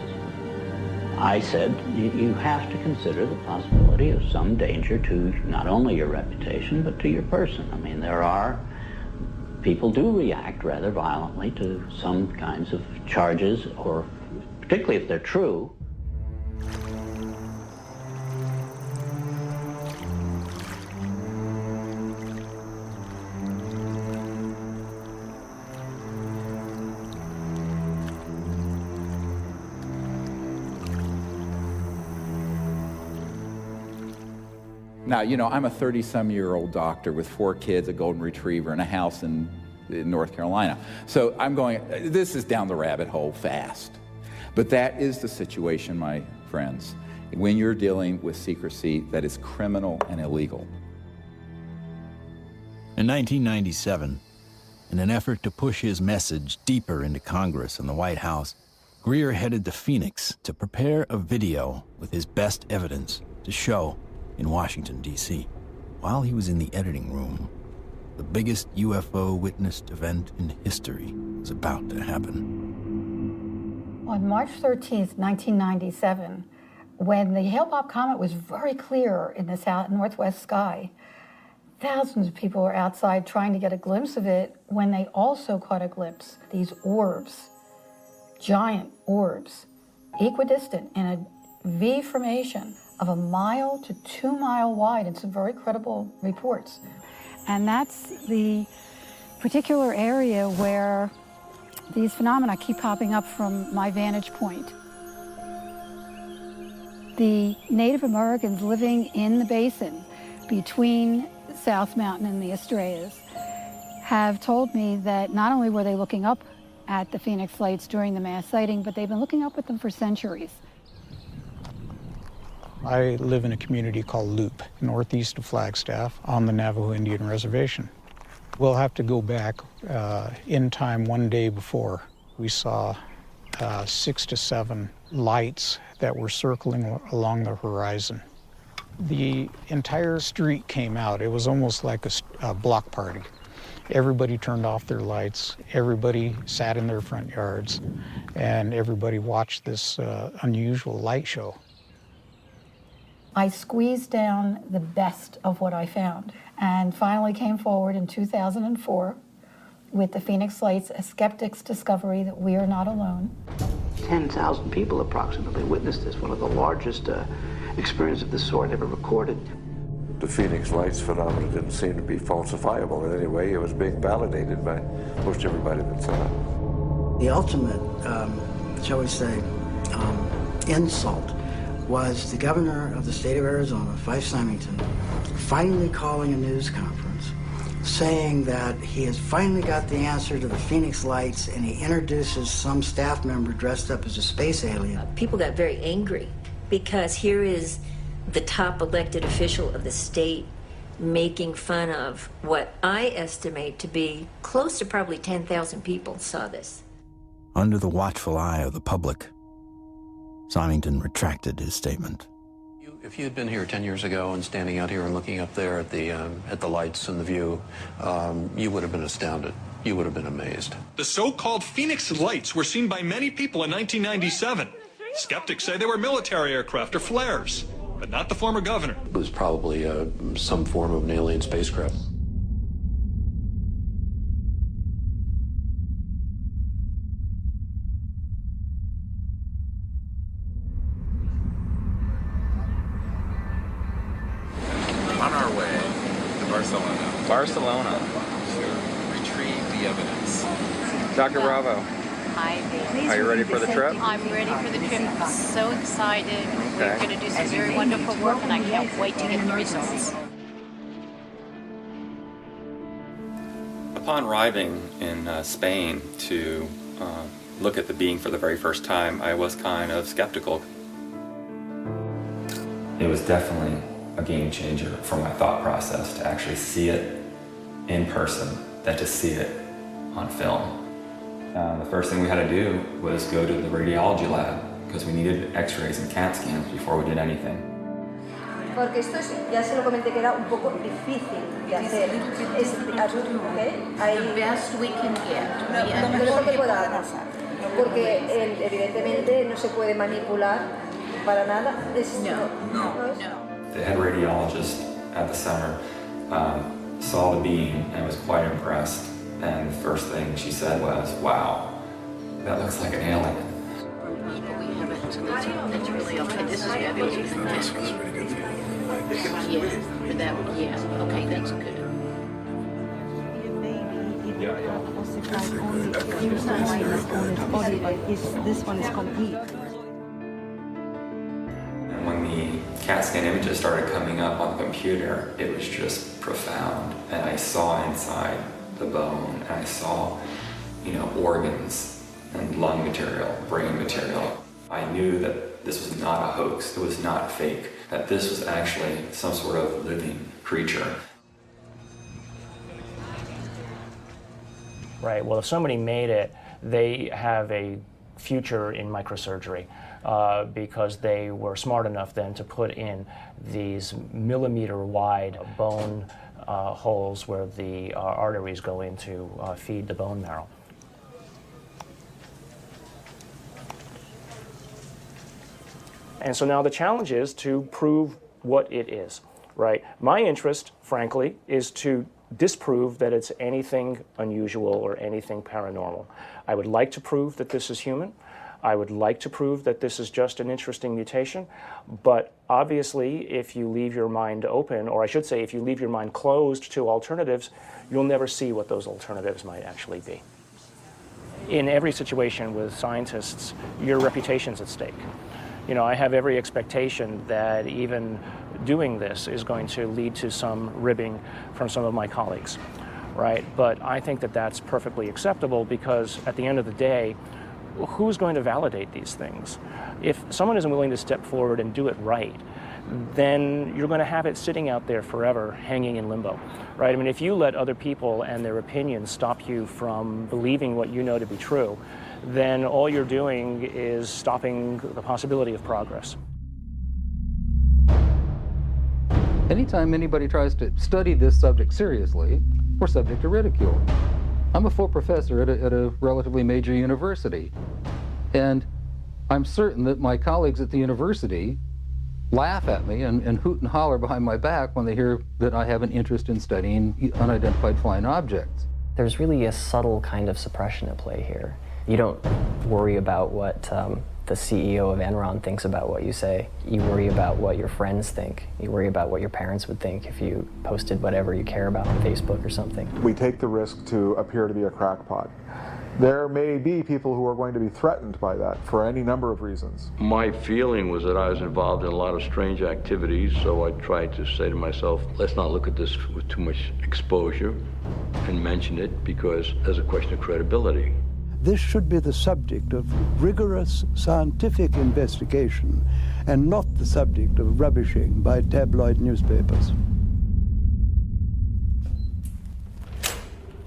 S20: I said, you have to consider the possibility of some danger to not only your reputation, but to your person. I mean, people do react rather violently to some kinds of charges, or particularly if they're true.
S3: Now, you know, I'm a 30-some-year-old doctor with 4 kids, a golden retriever, and a house in North Carolina. So I'm going, this is down the rabbit hole fast. But that is the situation, my friends, when you're dealing with secrecy that is criminal and illegal.
S2: In 1997, in an effort to push his message deeper into Congress and the White House, Greer headed to Phoenix to prepare a video with his best evidence to show in Washington, D.C. While he was in the editing room, the biggest UFO witnessed event in history was about to happen.
S21: On March 13th, 1997, when the Hale-Bopp comet was very clear in the northwest sky, thousands of people were outside trying to get a glimpse of it when they also caught a glimpse. These orbs, giant orbs, equidistant in a V formation of 1 mile to 2 mile wide in some very credible reports.
S22: And that's the particular area where these phenomena keep popping up from my vantage point. The Native Americans living in the basin between South Mountain and the Estrellas have told me that not only were they looking up at the Phoenix Lights during the mass sighting, but they've been looking up at them for centuries.
S24: I live in a community called Loop, northeast of Flagstaff, on the Navajo Indian Reservation. We'll have to go back in time one day before. We saw 6 to 7 lights that were circling along the horizon. The entire street came out. It was almost like a block party. Everybody turned off their lights, everybody sat in their front yards, and everybody watched this unusual light show.
S21: I squeezed down the best of what I found and finally came forward in 2004 with the Phoenix Lights, a skeptic's discovery that we are not alone.
S25: 10,000 people approximately witnessed this, one of the largest experiences of this sort ever recorded.
S8: The Phoenix Lights phenomenon didn't seem to be falsifiable in any way. It was being validated by most everybody that saw it.
S25: The ultimate, shall we say, insult was the governor of the state of Arizona, Fife Symington, finally calling a news conference saying that he has finally got the answer to the Phoenix Lights, and he introduces some staff member dressed up as a space alien.
S26: People got very angry because here is the top elected official of the state making fun of what I estimate to be close to probably 10,000 people saw this.
S2: Under the watchful eye of the public, Symington retracted his statement.
S27: If you had been here 10 years ago and standing out here and looking up there at the lights and the view, you would have been astounded. You would have been amazed.
S19: The so-called Phoenix Lights were seen by many people in 1997. Skeptics say they were military aircraft or flares, but not the former governor.
S27: It was probably some form of an alien spacecraft.
S1: Barcelona.
S7: Barcelona.
S1: To retrieve the evidence.
S7: Dr. Bravo.
S10: Hi, baby.
S7: Are you ready for the trip?
S10: I'm ready for the trip. I'm so excited. We're going to do some very wonderful work, and I can't wait to get the results.
S13: Upon arriving in Spain to look at the being for the very first time, I was kind of skeptical. It was definitely a game changer for my thought process to actually see it in person than to see it on film. The first thing we had to do was go to the radiology lab because we needed x-rays and CAT scans before we did anything.
S14: Porque esto es, ya se lo comenté que era un poco difícil de hacer.
S10: The best we can get.
S14: Lo mejor que pueda pasar. Porque evidentemente no se puede manipular para nada. No.
S13: The head radiologist at the center saw the beam and was quite impressed. And the first thing she said was, "Wow, that looks like an alien."
S10: But we have it. That's really okay. This is fabulous.
S1: This was pretty good for you.
S10: Yeah. Okay, that's good.
S14: This one is complete.
S13: And when the CAT scan images started coming up on the computer, it was just profound. And I saw inside the bone, and I saw, organs and lung material, brain material. I knew that this was not a hoax, it was not fake, that this was actually some sort of living creature.
S15: Right, well, if somebody made it, they have a future in microsurgery because they were smart enough then to put in these millimeter-wide bone holes where the arteries go in to feed the bone marrow. And so now the challenge is to prove what it is, right? My interest, frankly, is to disprove that it's anything unusual or anything paranormal. I would like to prove that this is human. I would like to prove that this is just an interesting mutation, but obviously if you leave your mind open, or I should say if you leave your mind closed to alternatives, you'll never see what those alternatives might actually be. In every situation with scientists, your reputation's at stake. I have every expectation that even doing this is going to lead to some ribbing from some of my colleagues, right? But I think that that's perfectly acceptable because at the end of the day, who's going to validate these things? If someone isn't willing to step forward and do it right, then you're going to have it sitting out there forever, hanging in limbo, right? I mean, if you let other people and their opinions stop you from believing what you know to be true, then all you're doing is stopping the possibility of progress.
S23: Anytime anybody tries to study this subject seriously, we're subject to ridicule. I'm a full professor at a relatively major university, and I'm certain that my colleagues at the university laugh at me and hoot and holler behind my back when they hear that I have an interest in studying unidentified flying objects.
S28: There's really a subtle kind of suppression at play here. You don't worry about what the CEO of Enron thinks about what you say. You worry about what your friends think. You worry about what your parents would think if you posted whatever you care about on Facebook or something.
S29: We take the risk to appear to be a crackpot. There may be people who are going to be threatened by that for any number of reasons.
S12: My feeling was that I was involved in a lot of strange activities, so I tried to say to myself, let's not look at this with too much exposure and mention it because there's a question of credibility.
S30: This should be the subject of rigorous scientific investigation and not the subject of rubbishing by tabloid newspapers.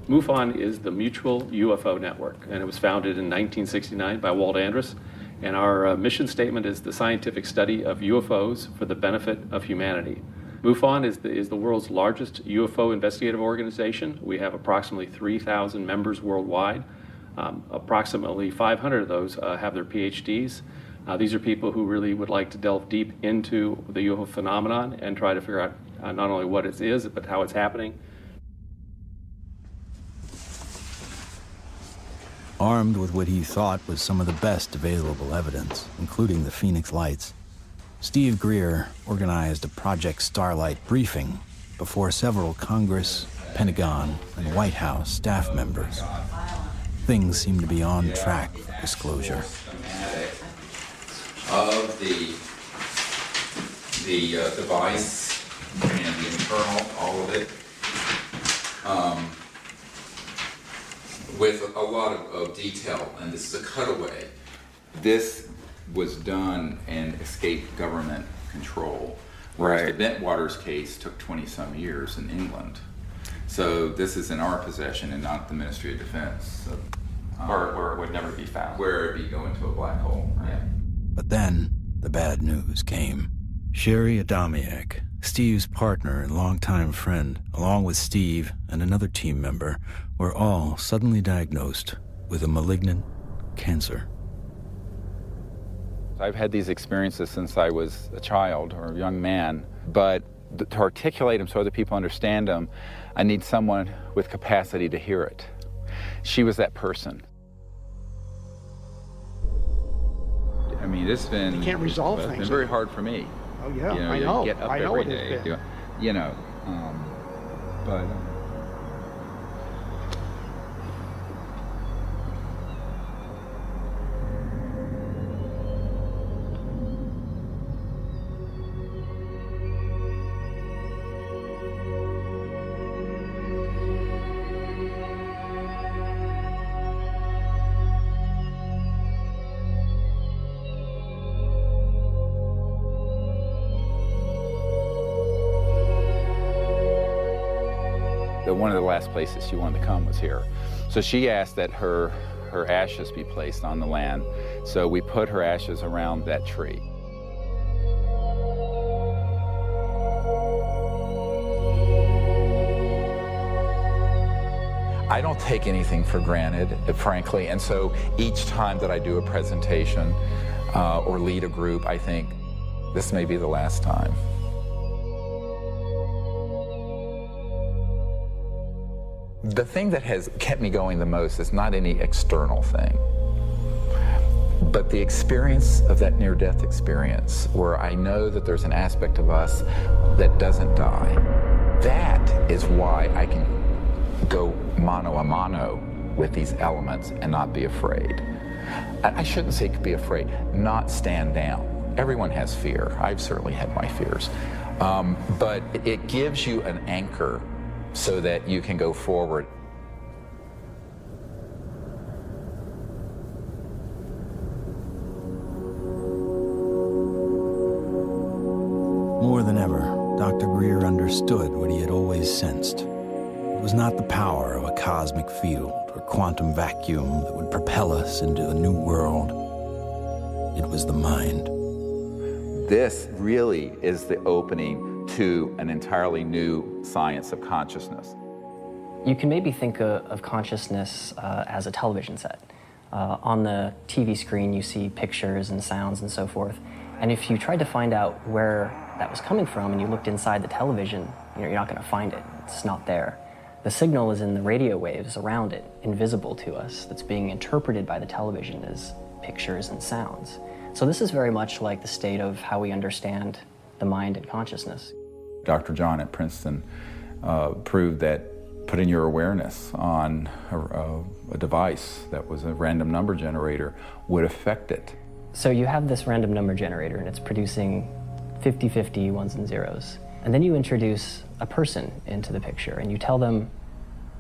S31: MUFON is the Mutual UFO Network, and it was founded in 1969 by Walt Andrus. And our mission statement is the scientific study of UFOs for the benefit of humanity. MUFON is the world's largest UFO investigative organization. We have approximately 3,000 members worldwide. Approximately 500 of those have their PhDs. These are people who really would like to delve deep into the UFO phenomenon and try to figure out not only what it is, but how it's happening.
S2: Armed with what he thought was some of the best available evidence, including the Phoenix Lights, Steve Greer organized a Project Starlight briefing before several Congress, Pentagon, and White House staff members. Things seem to be on track for disclosure.
S3: Of the device and the internal, all of it, with a lot of detail, and this is a cutaway. This was done and escaped government control, whereas the Bentwaters case took 20-some years in England. So this is in our possession and not the Ministry of Defense. So,
S13: where it would never be found.
S3: Where it'd be going to a black hole. Right?
S2: But then the bad news came. Sherry Adamiak, Steve's partner and longtime friend, along with Steve and another team member, were all suddenly diagnosed with a malignant cancer.
S4: I've had these experiences since I was a child or a young man, but to articulate them so other people understand them, I need someone with capacity to hear it. She was that person. I mean, it's been...
S5: You can't resolve things.
S4: It's been very hard for me.
S5: Oh, yeah,
S4: you know,
S5: I know.
S4: You get up
S5: I know
S4: every
S5: it has
S4: day,
S5: been.
S4: you know, but... One of the last places she wanted to come was here. So she asked that her ashes be placed on the land. So we put her ashes around that tree.
S3: I don't take anything for granted, frankly, and so each time that I do a presentation or lead a group, I think, this may be the last time. The thing that has kept me going the most is not any external thing, but the experience of that near-death experience where I know that there's an aspect of us that doesn't die. That is why I can go mano a mano with these elements and not be afraid. I shouldn't say be afraid, not stand down. Everyone has fear. I've certainly had my fears. But it gives you an anchor so that you can go forward.
S2: More than ever, Dr. Greer understood what he had always sensed. It was not the power of a cosmic field or quantum vacuum that would propel us into a new world. It was the mind.
S3: This really is the opening to an entirely new science of consciousness.
S28: You can maybe think of consciousness as a television set. On the TV screen, you see pictures and sounds and so forth. And if you tried to find out where that was coming from and you looked inside the television, you're not going to find it. It's not there. The signal is in the radio waves around it, invisible to us, that's being interpreted by the television as pictures and sounds. So this is very much like the state of how we understand the mind and consciousness.
S3: Dr. John at Princeton proved that putting your awareness on a device that was a random number generator would affect it.
S28: So you have this random number generator and it's producing 50-50 ones and zeros. And then you introduce a person into the picture and you tell them,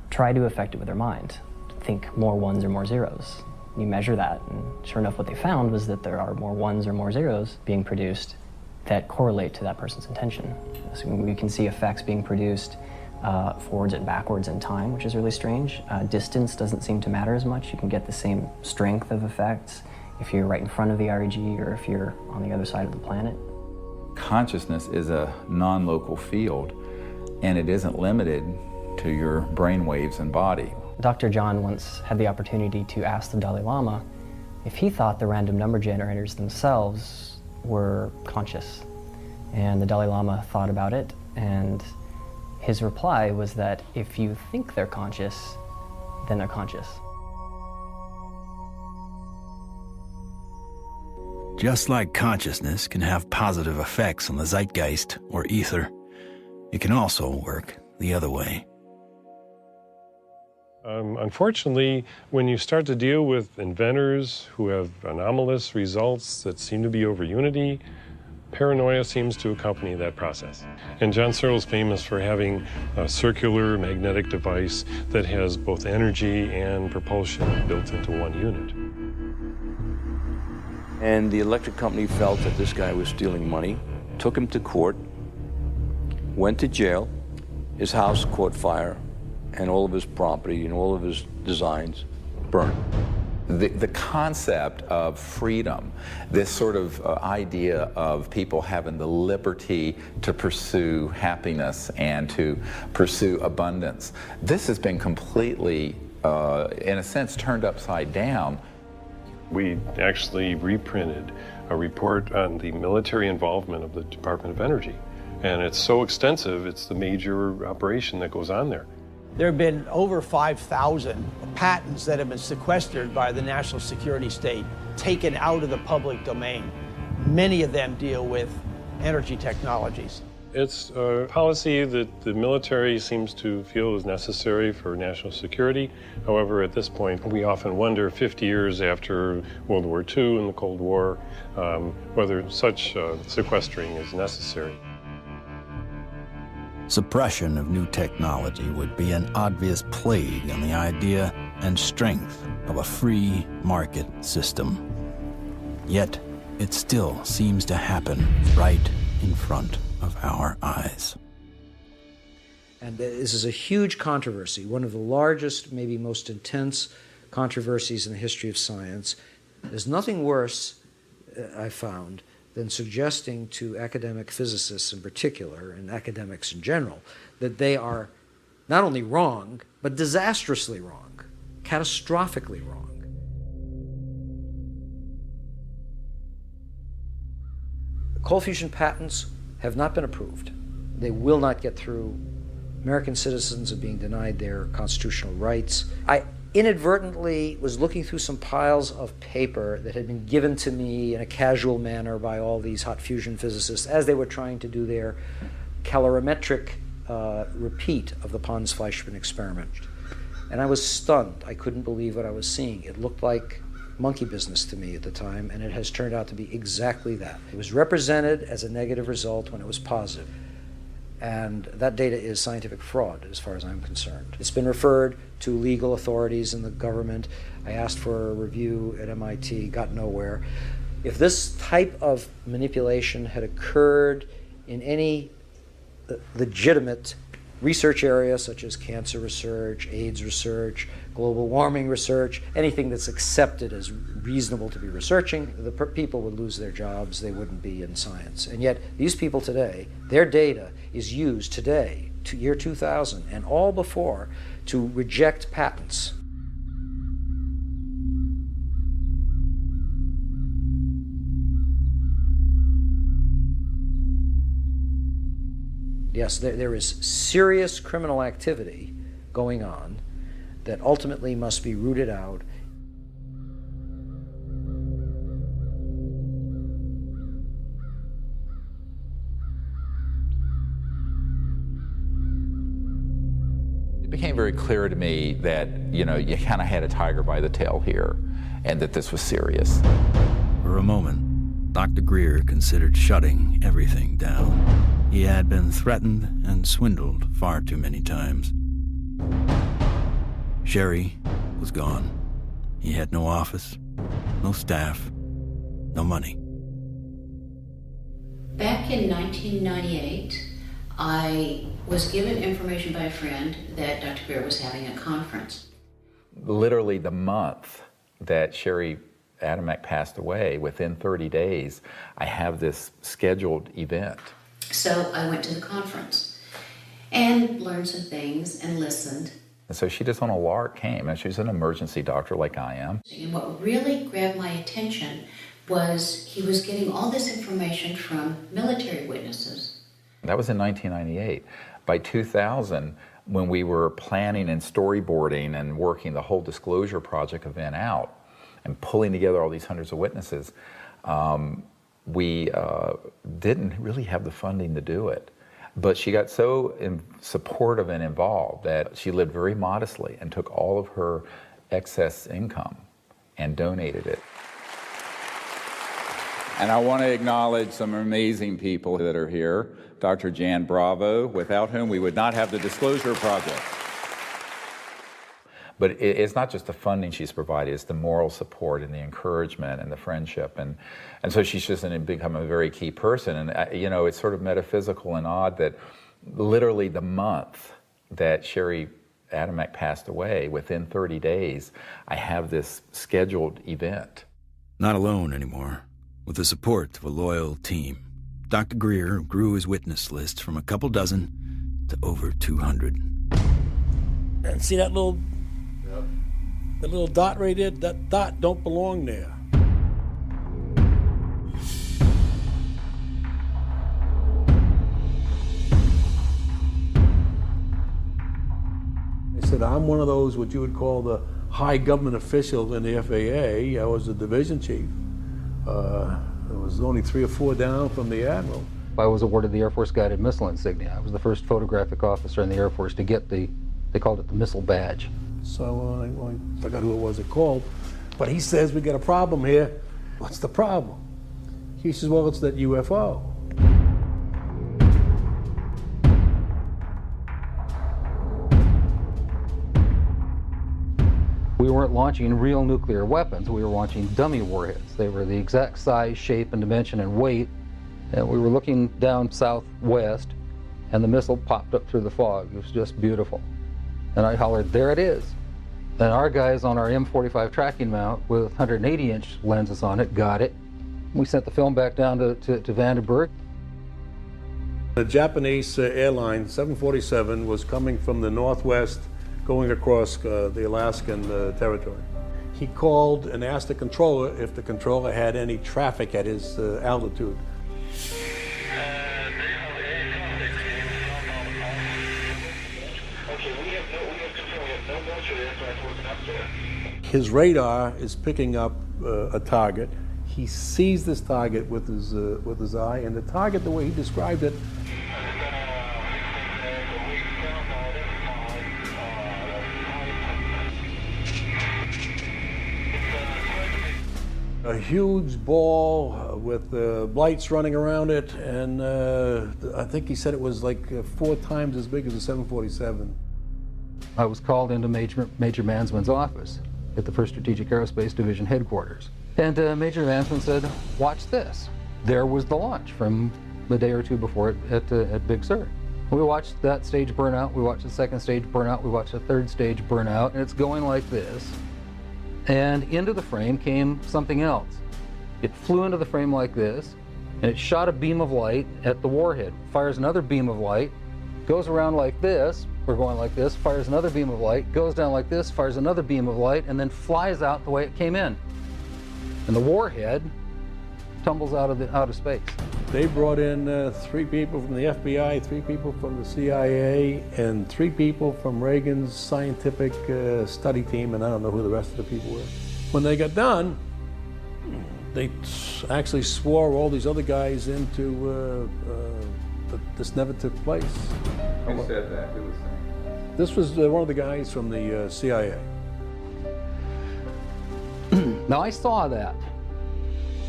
S28: try to affect it with their mind. Think more ones or more zeros. You measure that, and sure enough what they found was that there are more ones or more zeros being produced that correlate to that person's intention. So we can see effects being produced forwards and backwards in time, which is really strange. Distance doesn't seem to matter as much. You can get the same strength of effects if you're right in front of the REG or if you're on the other side of the planet.
S3: Consciousness is a non-local field, and it isn't limited to your brain waves and body.
S28: Dr. John once had the opportunity to ask the Dalai Lama if he thought the random number generators themselves were conscious. And the Dalai Lama thought about it, and his reply was that if you think they're conscious, then they're conscious.
S2: Just like consciousness can have positive effects on the zeitgeist or ether, it can also work the other way.
S5: Unfortunately, when you start to deal with inventors who have anomalous results that seem to be over unity, paranoia seems to accompany that process. And John Searle is famous for having a circular magnetic device that has both energy and propulsion built into one unit.
S12: And the electric company felt that this guy was stealing money, took him to court, went to jail, his house caught fire, and all of his property and all of his designs burned.
S3: The concept of freedom, this sort of idea of people having the liberty to pursue happiness and to pursue abundance, this has been completely, in a sense, turned upside down.
S5: We actually reprinted a report on the military involvement of the Department of Energy. And it's so extensive, it's the major operation that goes on there.
S6: There have been over 5,000 patents that have been sequestered by the national security state, taken out of the public domain. Many of them deal with energy technologies.
S5: It's a policy that the military seems to feel is necessary for national security. However, at this point, we often wonder, 50 years after World War II and the Cold War, whether such sequestering is necessary.
S2: Suppression of new technology would be an obvious plague on the idea and strength of a free market system. Yet, it still seems to happen right in front of our eyes.
S9: And this is a huge controversy, one of the largest, maybe most intense controversies in the history of science. There's nothing worse, I found, than suggesting to academic physicists in particular, and academics in general, that they are not only wrong, but disastrously wrong, catastrophically wrong. Cold fusion patents have not been approved. They will not get through. American citizens are being denied their constitutional rights. I inadvertently was looking through some piles of paper that had been given to me in a casual manner by all these hot fusion physicists as they were trying to do their calorimetric repeat of the Pons-Fleischmann experiment. And I was stunned. I couldn't believe what I was seeing. It looked like monkey business to me at the time, and it has turned out to be exactly that. It was represented as a negative result when it was positive. And that data is scientific fraud, as far as I'm concerned. It's been referred to legal authorities in the government. I asked for a review at MIT, got nowhere. If this type of manipulation had occurred in any legitimate research area, such as cancer research, AIDS research, global warming research, anything that's accepted as reasonable to be researching, the people would lose their jobs, they wouldn't be in science. And yet, these people today, their data is used today, to year 2000, and all before, to reject patents. Yes, there is serious criminal activity going on that ultimately must be rooted out.
S3: It became very clear to me that, you kind of had a tiger by the tail here, and that this was serious.
S2: For a moment, Dr. Greer considered shutting everything down. He had been threatened and swindled far too many times. Sherry was gone. He had no office, no staff, no money.
S11: Back in 1998, I was given information by a friend that Dr. Greer was having a conference.
S3: Literally the month that Sherry Adamek passed away, within 30 days, I have this scheduled event.
S11: So I went to the conference and learned some things and listened.
S3: And so she just on a lark came, and she's an emergency doctor like I am.
S11: And what really grabbed my attention was he was getting all this information from military witnesses.
S3: That was in 1998. By 2000, when we were planning and storyboarding and working the whole disclosure project event out and pulling together all these hundreds of witnesses, we didn't really have the funding to do it. But she got so supportive and involved that she lived very modestly and took all of her excess income and donated it. And I want to acknowledge some amazing people that are here. Dr. Jan Bravo, without whom we would not have the Disclosure Project. But it's not just the funding she's provided, it's the moral support and the encouragement and the friendship. And so she's just become a very key person. And, you know, it's sort of metaphysical and odd that literally the month that Sherry Adamek passed away, within 30 days, I have this scheduled event.
S2: Not alone anymore. With the support of a loyal team, Dr. Greer grew his witness list from a couple dozen to over 200.
S8: And see that little... The little dot right there, that dot don't belong there. I said, I'm one of those, what you would call the high government official in the FAA. I was the division chief. There was only 3 or 4 down from the admiral.
S23: I was awarded the Air Force Guided Missile Insignia. I was the first photographic officer in the Air Force to get they called it the missile badge.
S8: So I forgot who it was that called, but he says, we got a problem here. What's the problem? He says, well, it's that UFO.
S23: We weren't launching real nuclear weapons, we were launching dummy warheads. They were the exact size, shape, and dimension and weight. And we were looking down southwest, and the missile popped up through the fog. It was just beautiful. And I hollered, there it is. And our guys on our M45 tracking mount with 180-inch lenses on it got it. We sent the film back down to Vandenberg.
S8: The Japanese airline, 747, was coming from the northwest, going across the Alaskan territory. He called and asked the controller if the controller had any traffic at his altitude. His radar is picking up a target. He sees this target with his eye, and the target, the way he described it, a huge ball with lights running around it, and I think he said it was like 4 times as big as a 747.
S23: I was called into Major Mansman's office at the 1st Strategic Aerospace Division headquarters. And Major Mansman said, watch this. There was the launch from a day or 2 before it at Big Sur. We watched that stage burn out, we watched the 2nd stage burn out, we watched the 3rd stage burn out, and it's going like this. And into the frame came something else. It flew into the frame like this, and it shot a beam of light at the warhead, fires another beam of light, goes around like this, we're going like this, fires another beam of light, goes down like this, fires another beam of light, and then flies out the way it came in. And the warhead tumbles out of space.
S8: They brought in 3 people from the FBI, 3 people from the CIA, and 3 people from Reagan's scientific study team, and I don't know who the rest of the people were. When they got done, they actually swore all these other guys into that this never took place.
S3: Who said that? Who was saying?
S8: This was one of the guys from the CIA.
S23: Now I saw that.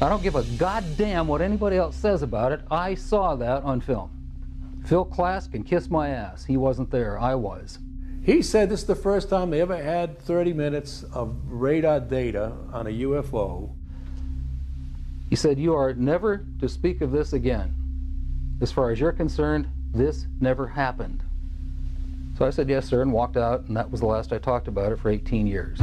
S23: I don't give a goddamn what anybody else says about it. I saw that on film. Phil Klass can kiss my ass. He wasn't there. I was.
S8: He said this is the first time they ever had 30 minutes of radar data on a UFO.
S23: He said, you are never to speak of this again. As far as you're concerned, this never happened. So I said, yes, sir, and walked out, and that was the last I talked about it for 18 years.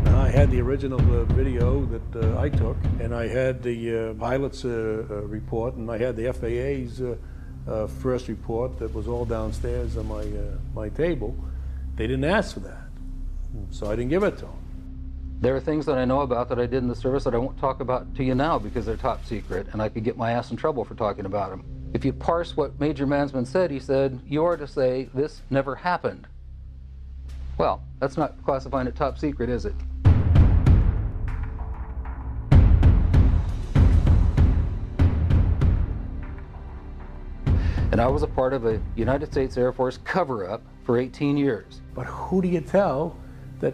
S8: I had the original video that I took, and I had the pilot's report, and I had the FAA's first report that was all downstairs on my table. They didn't ask for that, so I didn't give it to them.
S23: There are things that I know about that I did in the service that I won't talk about to you now because they're top secret, and I could get my ass in trouble for talking about them. If you parse what Major Mansman said, he said, you are to say, this never happened. Well, that's not classifying it top secret, is it? And I was a part of a United States Air Force cover-up for 18 years.
S8: But who do you tell that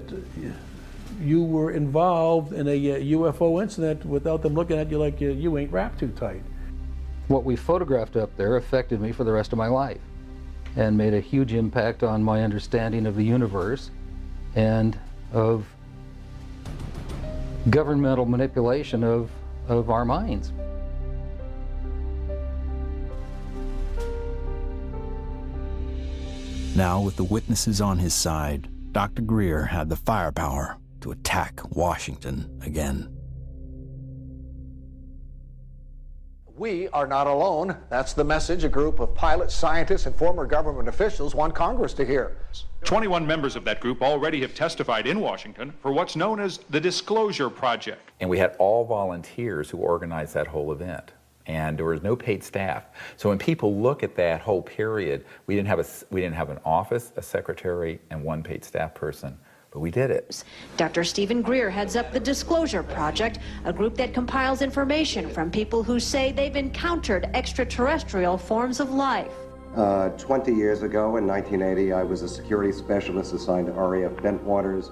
S8: you were involved in a UFO incident without them looking at you like you ain't wrapped too tight?
S23: What we photographed up there affected me for the rest of my life and made a huge impact on my understanding of the universe and of governmental manipulation of our minds.
S2: Now, with the witnesses on his side, Dr. Greer had the firepower to attack Washington again.
S16: We are not alone. That's the message a group of pilots, scientists, and former government officials want Congress to hear.
S17: 21 members of that group already have testified in Washington for what's known as the Disclosure Project.
S3: And we had all volunteers who organized that whole event. And there was no paid staff. So when people look at that whole period, we didn't have an office, a secretary, and one paid staff person. But we did it.
S18: Dr. Stephen Greer heads up the Disclosure Project, a group that compiles information from people who say they've encountered extraterrestrial forms of life.
S19: 20 years ago, in 1980, I was a security specialist assigned to RAF Bentwaters.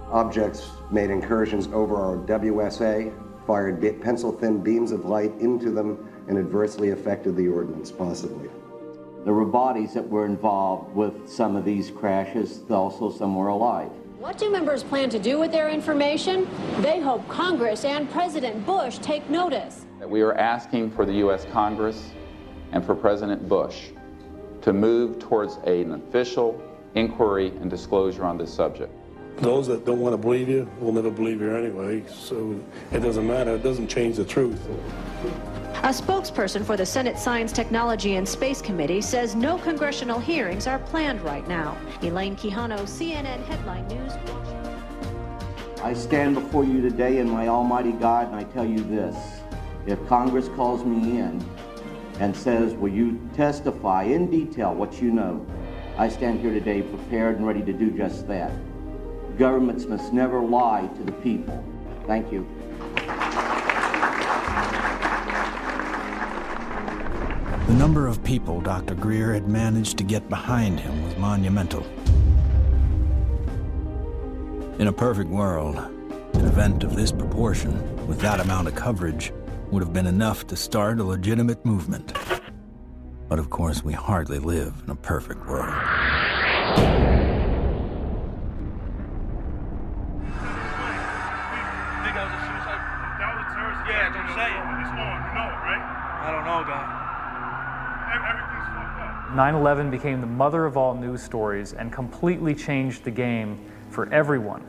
S19: Objects made incursions over our WSA, fired pencil-thin beams of light into them, and adversely affected the ordnance, possibly.
S20: There were bodies that were involved with some of these crashes, also some were alive.
S18: What do members plan to do with their information? They hope Congress and President Bush take notice.
S4: We are asking for the U.S. Congress and for President Bush to move towards an official inquiry and disclosure on this subject.
S8: Those that don't want to believe you will never believe you anyway, so it doesn't matter. It doesn't change the truth.
S18: A spokesperson for the Senate Science, Technology, and Space Committee says no congressional hearings are planned right now. Elaine Quijano, CNN Headline News.
S20: I stand before you today in my almighty God, and I tell you this. If Congress calls me in and says, will you testify in detail what you know, I stand here today prepared and ready to do just that. Governments must never lie to the people. Thank you.
S2: The number of people Dr. Greer had managed to get behind him was monumental. In a perfect world, an event of this proportion, with that amount of coverage, would have been enough to start a legitimate movement. But of course, we hardly live in a perfect world.
S21: Yeah, don't say it. It's on, you know it, right? I don't know, guy. Everything's fucked up.
S22: 9/11 became the mother of all news stories and completely changed the game for everyone.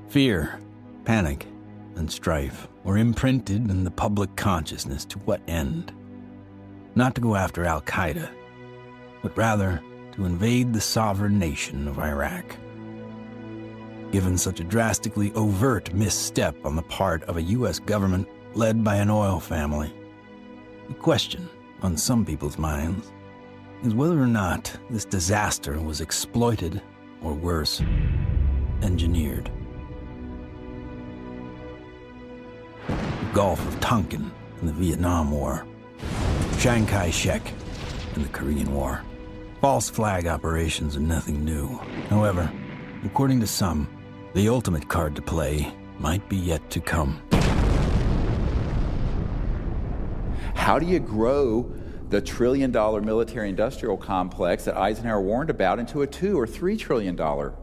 S2: Fear, panic, and strife were imprinted in the public consciousness. To what end? Not to go after Al-Qaeda, but rather to invade the sovereign nation of Iraq. Given such a drastically overt misstep on the part of a U.S. government led by an oil family, the question on some people's minds is whether or not this disaster was exploited, or worse, engineered. The Gulf of Tonkin in the Vietnam War, Chiang Kai-shek in the Korean War. False flag operations are nothing new. However, according to some, the ultimate card to play might be yet to come.
S3: How do you grow the $1 trillion military-industrial complex that Eisenhower warned about into a $2 or $3 trillion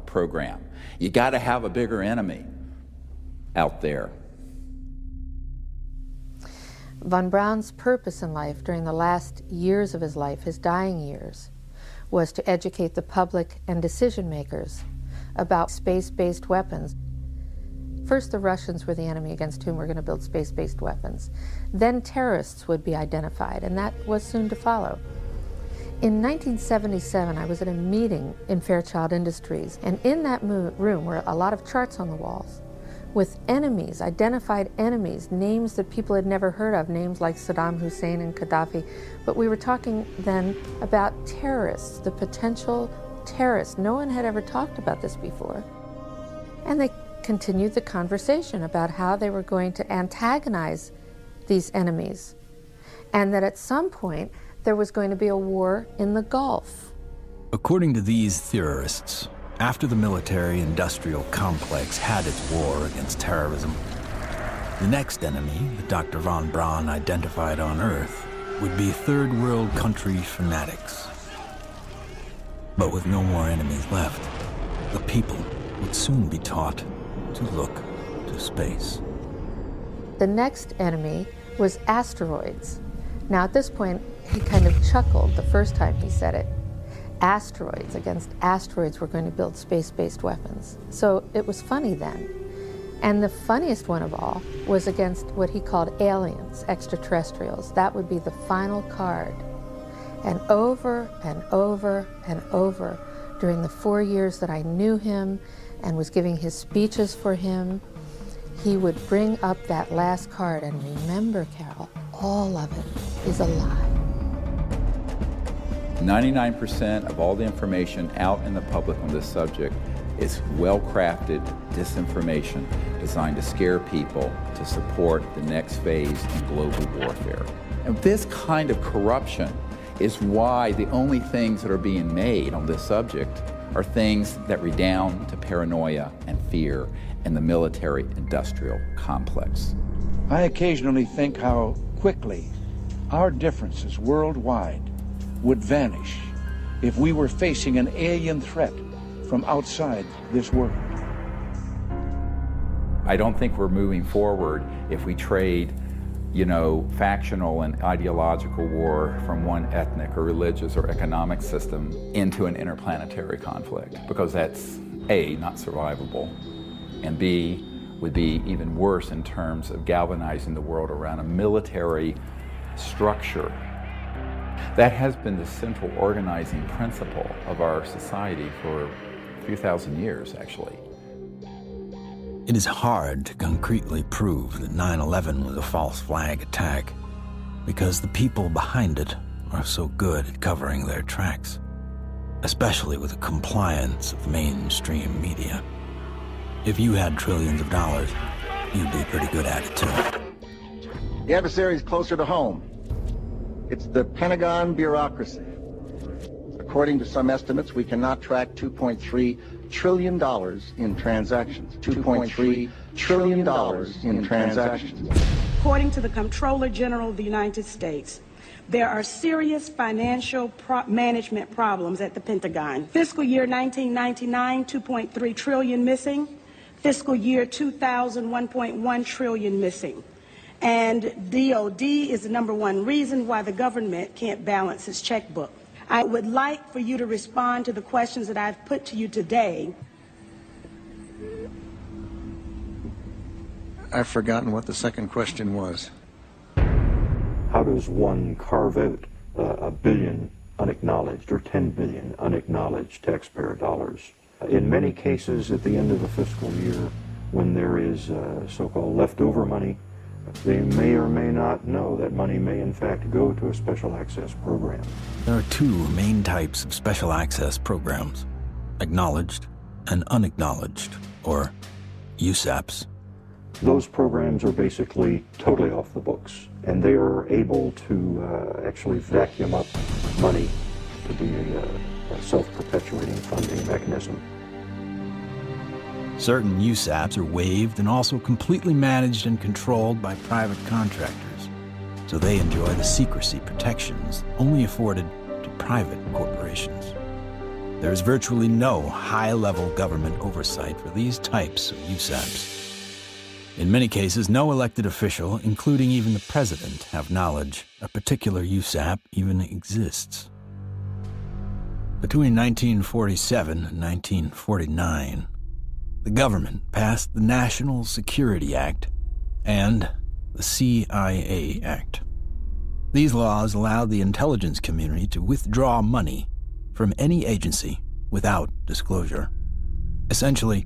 S3: program? You got to have a bigger enemy out there.
S21: Von Braun's purpose in life during the last years of his life, his dying years, was to educate the public and decision makers about space-based weapons. First, the Russians were the enemy against whom we're going to build space-based weapons. Then terrorists would be identified, and that was soon to follow. In 1977, I was at a meeting in Fairchild Industries, and in that room were a lot of charts on the walls with enemies, identified enemies, names that people had never heard of, names like Saddam Hussein and Gaddafi. But we were talking then about terrorists, the potential terrorists. No one had ever talked about this before. And they continued the conversation about how they were going to antagonize these enemies, and that at some point there was going to be a war in the Gulf.
S2: According to these theorists, after the military-industrial complex had its war against terrorism, the next enemy that Dr. von Braun identified on Earth would be third world country fanatics. But with no more enemies left, the people would soon be taught to look to space.
S21: The next enemy was asteroids. Now at this point, he kind of chuckled the first time he said it. Asteroids, against asteroids, we're going to build space-based weapons. So it was funny then. And the funniest one of all was against what he called aliens, extraterrestrials. That would be the final card. And over and over and over, during the 4 years that I knew him and was giving his speeches for him, he would bring up that last card. And remember, Carol, all of it is a lie.
S4: 99% of all the information out in the public on this subject is well-crafted disinformation designed to scare people to support the next phase in global warfare. And this kind of corruption is why the only things that are being made on this subject are things that redound to paranoia and fear in the military-industrial complex.
S1: I occasionally think how quickly our differences worldwide would vanish if we were facing an alien threat from outside this world.
S4: I don't think we're moving forward if we trade, factional and ideological war from one ethnic or religious or economic system into an interplanetary conflict, because that's A, not survivable, and B, would be even worse in terms of galvanizing the world around a military structure. That has been the central organizing principle of our society for a few thousand years, actually.
S2: It is hard to concretely prove that 9/11 was a false flag attack because the people behind it are so good at covering their tracks, especially with the compliance of mainstream media. If you had trillions of dollars, you'd be pretty good at it too.
S7: The adversary is closer to home. It's the Pentagon bureaucracy. According to some estimates, we cannot track $2.3 trillion in transactions. $2.3 trillion in transactions.
S10: According to the Comptroller General of the United States, there are serious financial management problems at the Pentagon. Fiscal year 1999, 2.3 trillion missing. Fiscal year 2000, 1.1 trillion missing. And DOD is the #1 reason why the government can't balance its checkbook. I would like for you to respond to the questions that I've put to you today.
S7: I've forgotten what the second question was.
S14: How does one carve out a billion unacknowledged or 10 billion unacknowledged taxpayer dollars? In many cases, at the end of the fiscal year, when there is so-called leftover money, they may or may not know that money may in fact go to a special access program.
S2: There are two main types of special access programs: acknowledged and unacknowledged, or USAPs.
S14: Those programs are basically totally off the books, and they are able to actually vacuum up money to be a self-perpetuating funding mechanism.
S2: Certain USAPs are waived and also completely managed and controlled by private contractors, so they enjoy the secrecy protections only afforded to private corporations. There is virtually no high-level government oversight for these types of USAPs. In many cases, no elected official, including even the president, have knowledge a particular USAP even exists. Between 1947 and 1949, the government passed the National Security Act and the CIA Act. These laws allowed the intelligence community to withdraw money from any agency without disclosure. Essentially,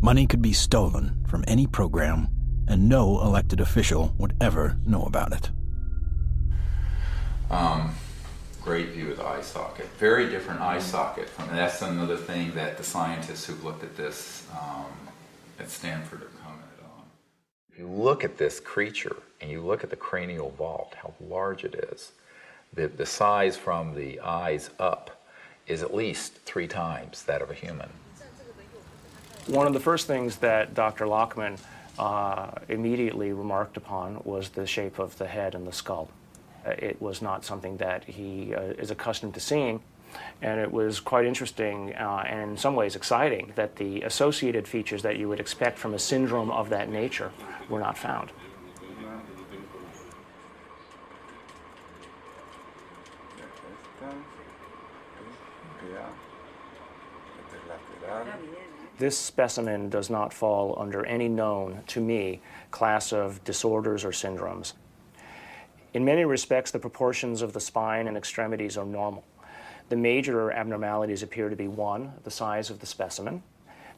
S2: money could be stolen from any program, and no elected official would ever know about it.
S3: Great view of the eye socket. Very different eye socket. And that's another thing that the scientists who've looked at this at Stanford have commented on. If you look at this creature and you look at the cranial vault, how large it is, the size from the eyes up is at least 3 times that of a human.
S12: One of the first things that Dr. Lockman immediately remarked upon was the shape of the head and the skull. It was not something that he is accustomed to seeing, and it was quite interesting and in some ways exciting that the associated features that you would expect from a syndrome of that nature were not found. This specimen does not fall under any known, to me, class of disorders or syndromes. In many respects, the proportions of the spine and extremities are normal. The major abnormalities appear to be 1, the size of the specimen,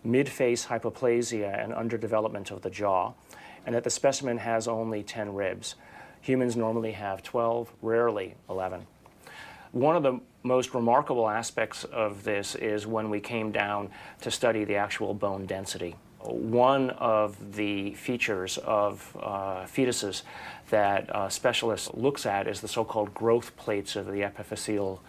S12: mid-face hypoplasia and underdevelopment of the jaw, and that the specimen has only 10 ribs. Humans normally have 12, rarely 11. One of the most remarkable aspects of this is when we came down to study the actual bone density. One of the features of fetuses that specialists looks at is the so-called growth plates of the epiphyseal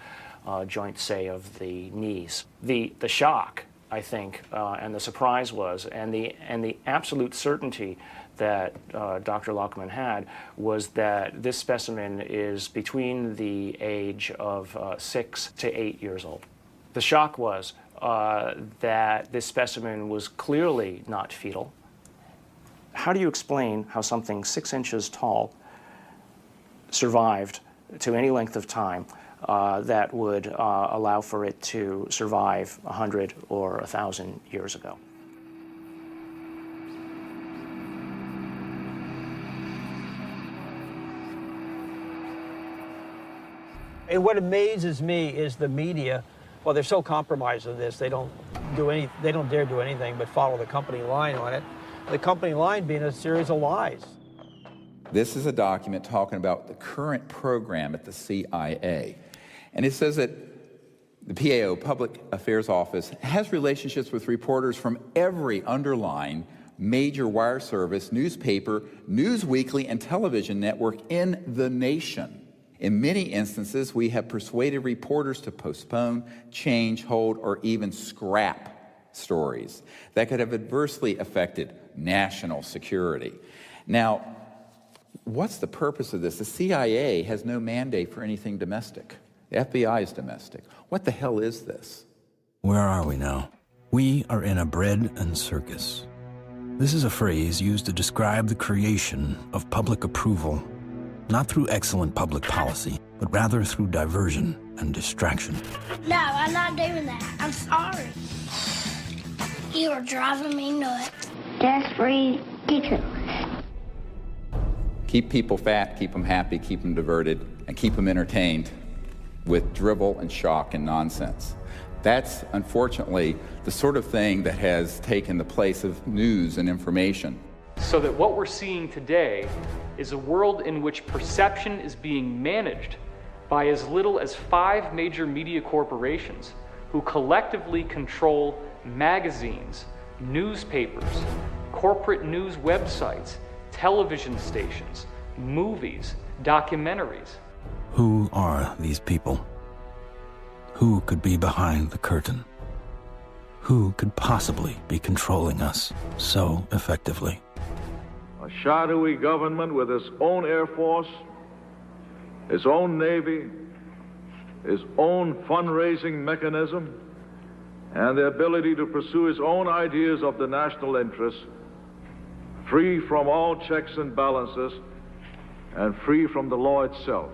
S12: joint, say, of the knees. The shock, I think, and the surprise was, and the absolute certainty that Dr. Lockman had was that this specimen is between the age of 6 to 8 years old. The shock was that this specimen was clearly not fetal. How do you explain how something 6 inches tall survived to any length of time that would allow for it to survive 100 or 1,000 years ago?
S6: And what amazes me is the media. Well, they're so compromised with this, they don't dare do anything but follow the company line on it. The company line being a series of lies.
S3: This is a document talking about the current program at the CIA. And it says that the PAO, Public Affairs Office, has relationships with reporters from every underlying major wire service, newspaper, news weekly, and television network in the nation. In many instances, we have persuaded reporters to postpone, change, hold, or even scrap stories that could have adversely affected national security. Now, what's the purpose of this? The CIA has no mandate for anything domestic. The FBI is domestic. What the hell is this?
S2: Where are we now? We are in a bread and circus. This is a phrase used to describe the creation of public approval, not through excellent public policy, but rather through diversion and distraction.
S13: No, I'm not doing that. I'm sorry. You are driving me nuts. That's ridiculous.
S3: Keep people fat, keep them happy, keep them diverted, and keep them entertained with drivel and shock and nonsense. That's, unfortunately, the sort of thing that has taken the place of news and information.
S22: So that what we're seeing today is a world in which perception is being managed by as little as 5 major media corporations who collectively control magazines, newspapers, corporate news websites, television stations, movies, documentaries.
S2: Who are these people? Who could be behind the curtain? Who could possibly be controlling us so effectively?
S15: A shadowy government with its own Air Force, its own Navy, its own fundraising mechanism, and the ability to pursue its own ideas of the national interest, free from all checks and balances, and free from the law itself.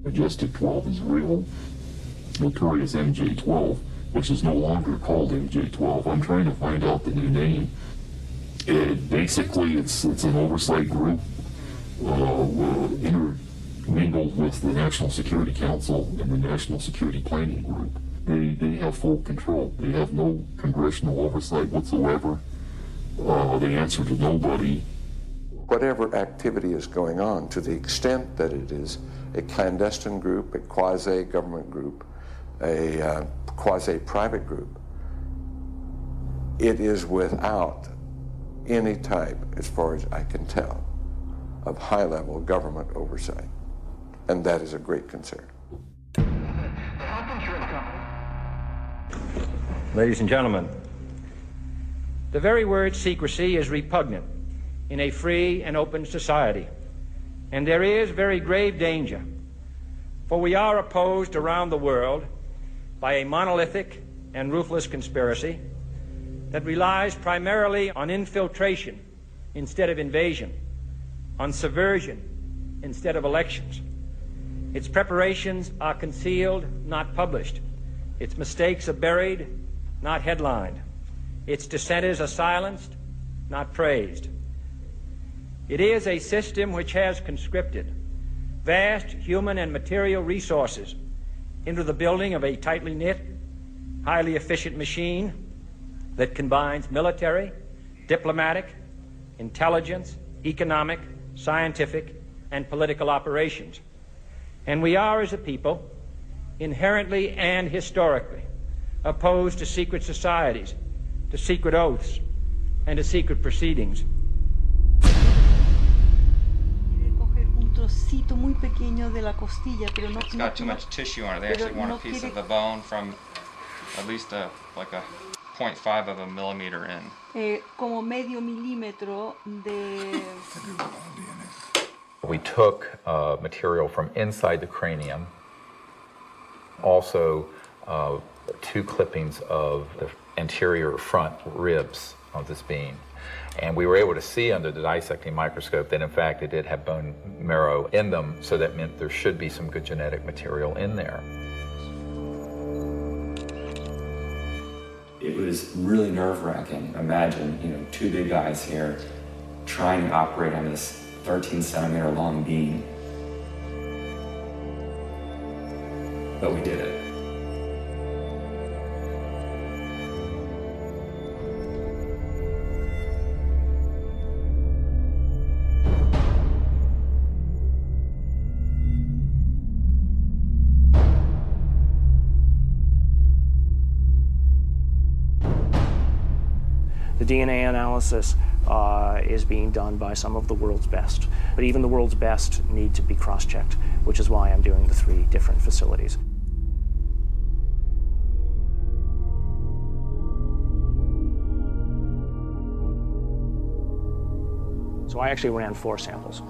S24: Majestic 12 is real. Notorious MJ-12, which is no longer called MJ-12. I'm trying to find out the new name. Basically, it's an oversight group intermingled with the National Security Council and the National Security Planning Group. They have full control. They have no congressional oversight whatsoever. They answer to nobody.
S5: whatever activity is going on, to the extent that it is a clandestine group, a quasi-government group, a quasi-private group, it is without any type, as far as I can tell, of high-level government oversight. And that is a great concern.
S9: Ladies and gentlemen, the very word secrecy is repugnant in a free and open society, and there is very grave danger, for we are opposed around the world by a monolithic and ruthless conspiracy that relies primarily on infiltration instead of invasion, on subversion instead of elections. Its preparations are concealed, not published. Its mistakes are buried, not headlined. Its dissenters are silenced, not praised. It is a system which has conscripted vast human and material resources into the building of a tightly knit, highly efficient machine that combines military, diplomatic, intelligence, economic, scientific, and political operations. And we are, as a people, inherently and historically opposed to secret societies, to secret oaths, and to secret proceedings.
S11: It's got too much tissue on it. They actually want a piece of the bone from at least like a 0.5 of a millimeter in.
S23: Como medio milímetro de...
S3: We took material from inside the cranium, also 2 clippings of the anterior front ribs of this being. And we were able to see under the dissecting microscope that in fact it did have bone marrow in them, so that meant there should be some good genetic material in there.
S25: It was really nerve-wracking. Imagine, 2 big guys here trying to operate on this 13-centimeter long beam. But we did it.
S12: The DNA analysis is being done by some of the world's best, but even the world's best need to be cross-checked, which is why I'm doing the 3 different facilities. So I actually ran 4 samples.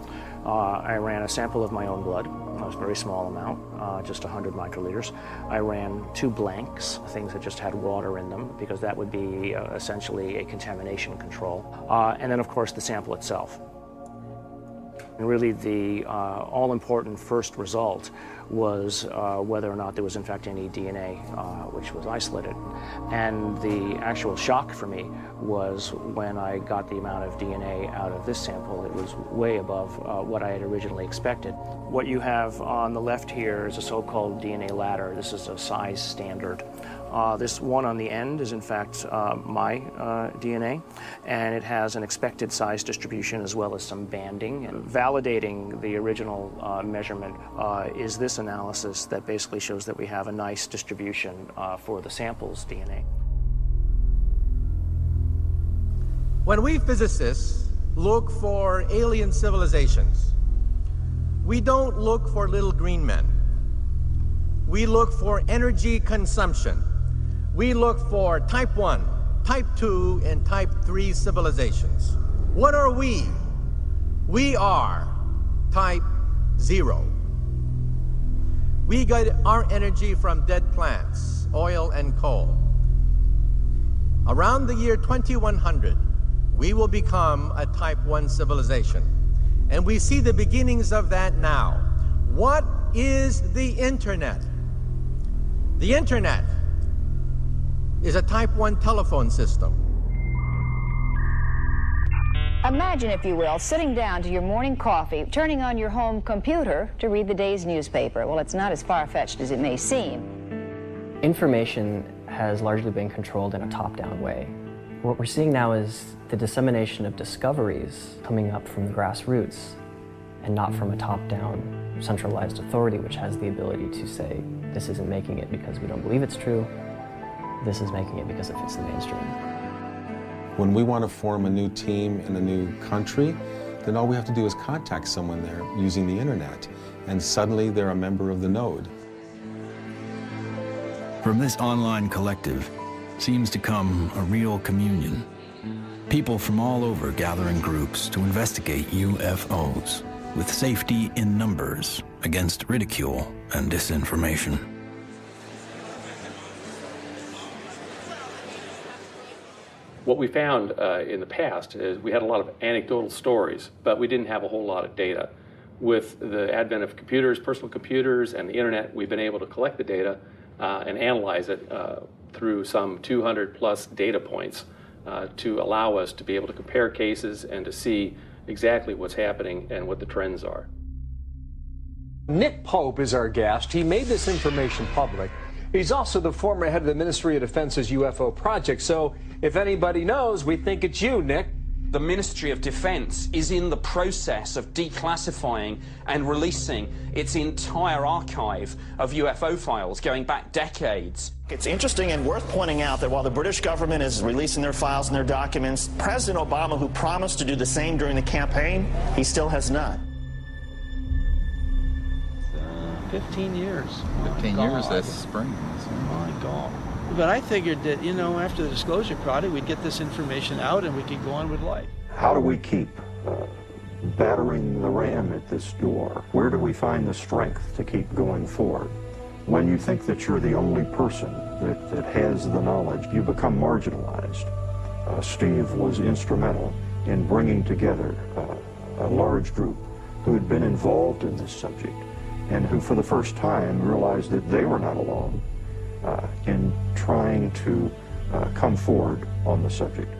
S12: I ran a sample of my own blood. It was a very small amount, just 100 microliters. I ran 2 blanks, things that just had water in them, because that would be essentially a contamination control. And then, of course, the sample itself. And really, the all-important first result was whether or not there was, in fact, any DNA which was isolated. And the actual shock for me was when I got the amount of DNA out of this sample. It was way above what I had originally expected. What you have on the left here is a so-called DNA ladder. This is a size standard. This one on the end is, in fact, my DNA, and it has an expected size distribution as well as some banding. And validating the original measurement is this analysis that basically shows that we have a nice distribution for the sample's DNA.
S26: When we physicists look for alien civilizations, we don't look for little green men. We look for energy consumption. We look for type 1, type 2, and type 3 civilizations. What are we? We are type 0. We get our energy from dead plants, oil and coal. Around the year 2100, we will become a type 1 civilization. And we see the beginnings of that now. What is the internet? The internet is a type 1 telephone system.
S27: Imagine, if you will, sitting down to your morning coffee, turning on your home computer to read the day's newspaper. Well, it's not as far-fetched as it may seem.
S28: Information has largely been controlled in a top-down way.
S8: What we're seeing now is the dissemination of discoveries coming up from the grassroots and not from a top-down centralized authority which has the ability to say, this isn't making it because we don't believe it's true, this is making it because it fits the mainstream.
S16: When we want to form a new team in a new country, then all we have to do is contact someone there using the internet, and suddenly they're a member of the node.
S2: From this online collective seems to come a real communion. People from all over gather in groups to investigate UFOs with safety in numbers against ridicule and disinformation.
S17: What we found in the past is we had a lot of anecdotal stories, but we didn't have a whole lot of data. With the advent of computers, personal computers, and the internet, we've been able to collect the data and analyze it through some 200 plus data points to allow us to be able to compare cases and to see exactly what's happening and what the trends are.
S18: Nick Pope is our guest. He made this information public. He's also the former head of the Ministry of Defense's UFO project. So if anybody knows, we think it's you, Nick.
S19: The Ministry of Defense is in the process of declassifying and releasing its entire archive of UFO files going back decades.
S20: It's interesting and worth pointing out that while the British government is releasing their files and their documents, President Obama, who promised to do the same during the campaign, he still has not.
S6: 15 years.
S4: 15 years this spring.
S6: My God. But I figured that, you know, after the disclosure project, we'd get this information out and we could go on with life.
S14: How do we keep battering the ram at this door? Where do we find the strength to keep going forward? When you think that you're the only person that has the knowledge, you become marginalized. Steve was instrumental in bringing together a large group who had been involved in this subject and who for the first time realized that they were not alone in trying to come forward on the subject.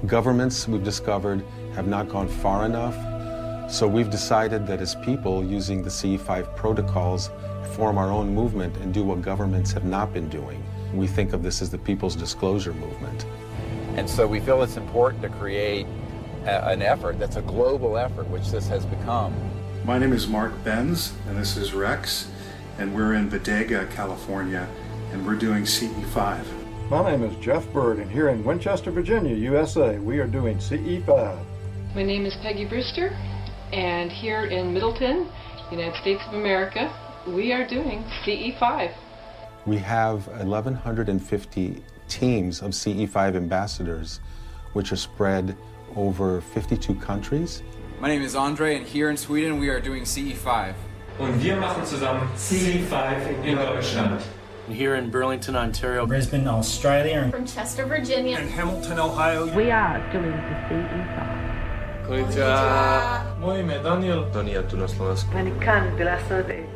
S16: Governments, we've discovered, have not gone far enough, so we've decided that as people, using the CE5 protocols, form our own movement and do what governments have not been doing. We think of this as the People's Disclosure Movement.
S4: And so we feel it's important to create an effort that's a global effort, which this has become.
S21: My name is Mark Benz, and this is Rex, and we're in Bodega, California, and we're doing CE5.
S28: My name is Jeff Bird, and here in Winchester, Virginia, USA, we are doing CE5.
S29: My name is Peggy Brewster, and here in Middleton, United States of America, we are doing CE5.
S16: We have 1,150 teams of CE5 ambassadors, which are spread over 52 countries.
S30: My name is Andre, and here in Sweden, we are doing CE5.
S31: Und wir machen zusammen CE5 in Deutschland.
S32: Here in Burlington, Ontario.
S33: Brisbane, Australia.
S34: From Chester, Virginia.
S33: And Hamilton, Ohio.
S34: We are doing the CE5.
S33: Konnichiwa.
S34: Moje ime Daniel.
S33: Daniel tu na Slovensku.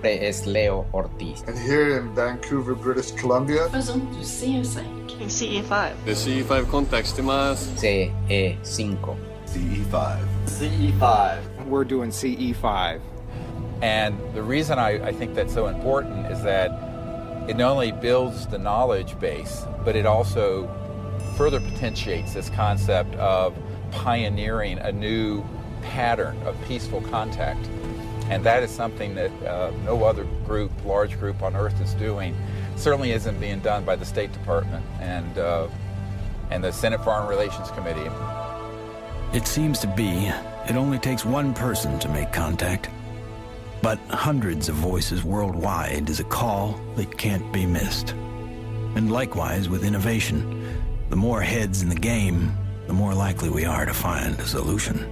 S35: Es Leo Ortiz.
S28: And here in Vancouver, British Columbia.
S34: Faisons du CE5. CE5.
S33: The CE5 context más.
S35: CE5.
S28: CE5.
S33: CE5.
S4: We're doing CE5. And the reason I think that's so important is that it not only builds the knowledge base, but it also further potentiates this concept of pioneering a new pattern of peaceful contact. And that is something that no other group, large group on Earth is doing. Certainly isn't being done by the State Department and the Senate Foreign Relations Committee.
S2: It seems to be it only takes one person to make contact. But hundreds of voices worldwide is a call that can't be missed. And likewise with innovation, the more heads in the game, the more likely we are to find a solution.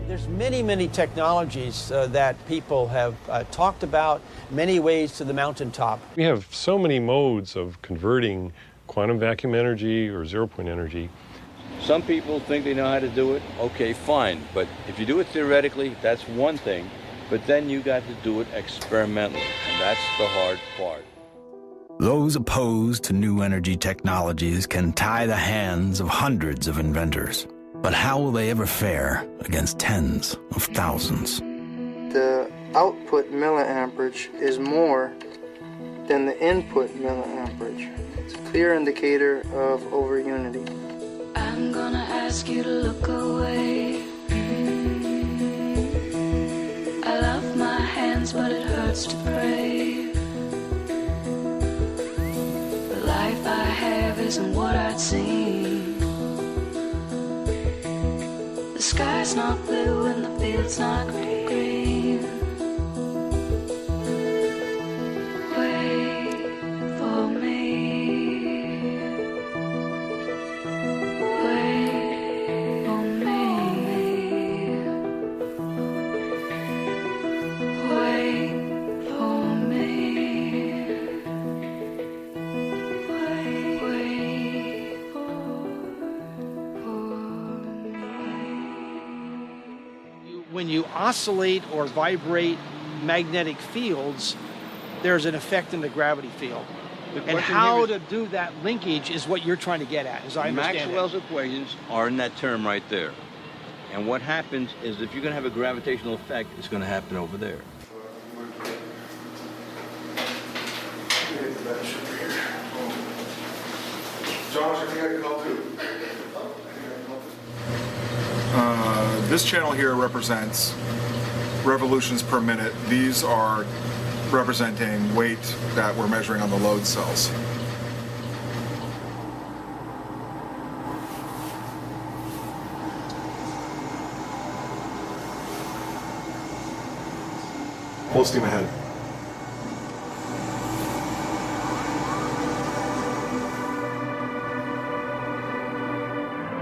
S6: There's many technologies that people have talked about, many ways to the mountaintop.
S36: We have so many modes of converting quantum vacuum energy or zero-point energy.
S37: Some people think they know how to do it. Okay, fine. But if you do it theoretically, that's one thing. But then you got to do it experimentally, and that's the hard part.
S2: Those opposed to new energy technologies can tie the hands of hundreds of inventors. But how will they ever fare against tens of thousands?
S38: The output milliamperage is more than the input milliamperage. It's a clear indicator of over-unity.
S1: ask you to look away. I love my hands, but it hurts to pray. The life I have isn't what I'd seen. The sky's not blue and the field's not green. Wait for me. Wait for me. Wait for me. Wait
S6: When you oscillate or vibrate magnetic fields, there's an effect in the gravity field. And how to do that linkage is what you're trying to get at, as I understand
S37: Maxwell's
S6: it.
S37: equations are in that term right there. And what happens is if you're going to have a gravitational effect, it's going to happen over there.
S3: Josh, I think I can help too. This channel here represents revolutions per minute. These are representing weight that we're measuring on the load cells. Full steam ahead.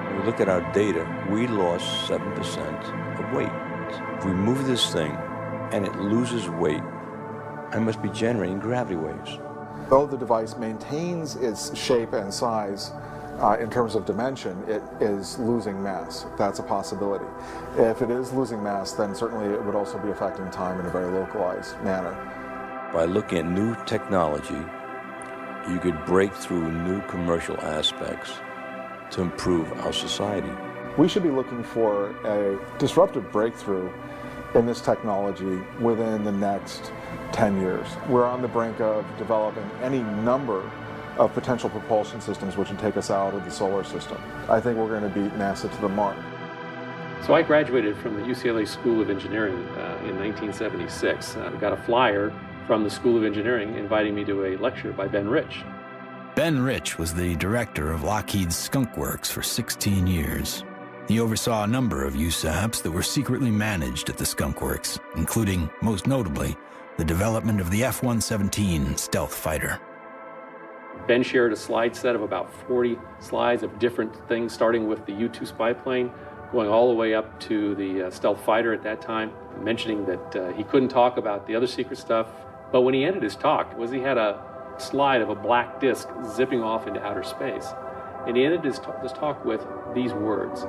S37: When we look at our data, we lost 7% of weight. If we move this thing and it loses weight, I must be generating gravity waves.
S3: Though the device maintains its shape and size in terms of dimension, it is losing mass. That's a possibility. If it is losing mass, then certainly it would also be affecting time in a very localized manner.
S37: By looking at new technology, you could break through new commercial aspects to improve our society.
S3: We should be looking for a disruptive breakthrough in this technology within the next 10 years. We're on the brink of developing any number of potential propulsion systems which would take us out of the solar system. I think we're going to beat NASA to the mark.
S5: So I graduated from the UCLA School of Engineering in 1976. I got a flyer from the School of Engineering inviting me to a lecture by Ben Rich.
S2: Ben Rich was the director of Lockheed's Skunk Works for 16 years. He oversaw a number of USAPs that were secretly managed at the Skunk Works, including, most notably, the development of the F-117 stealth fighter.
S5: Ben shared a slide set of about 40 slides of different things, starting with the U-2 spy plane, going all the way up to the stealth fighter at that time, mentioning that he couldn't talk about the other secret stuff. But when he ended his talk, he had a slide of a black disc zipping off into outer space. And he ended his talk with these words: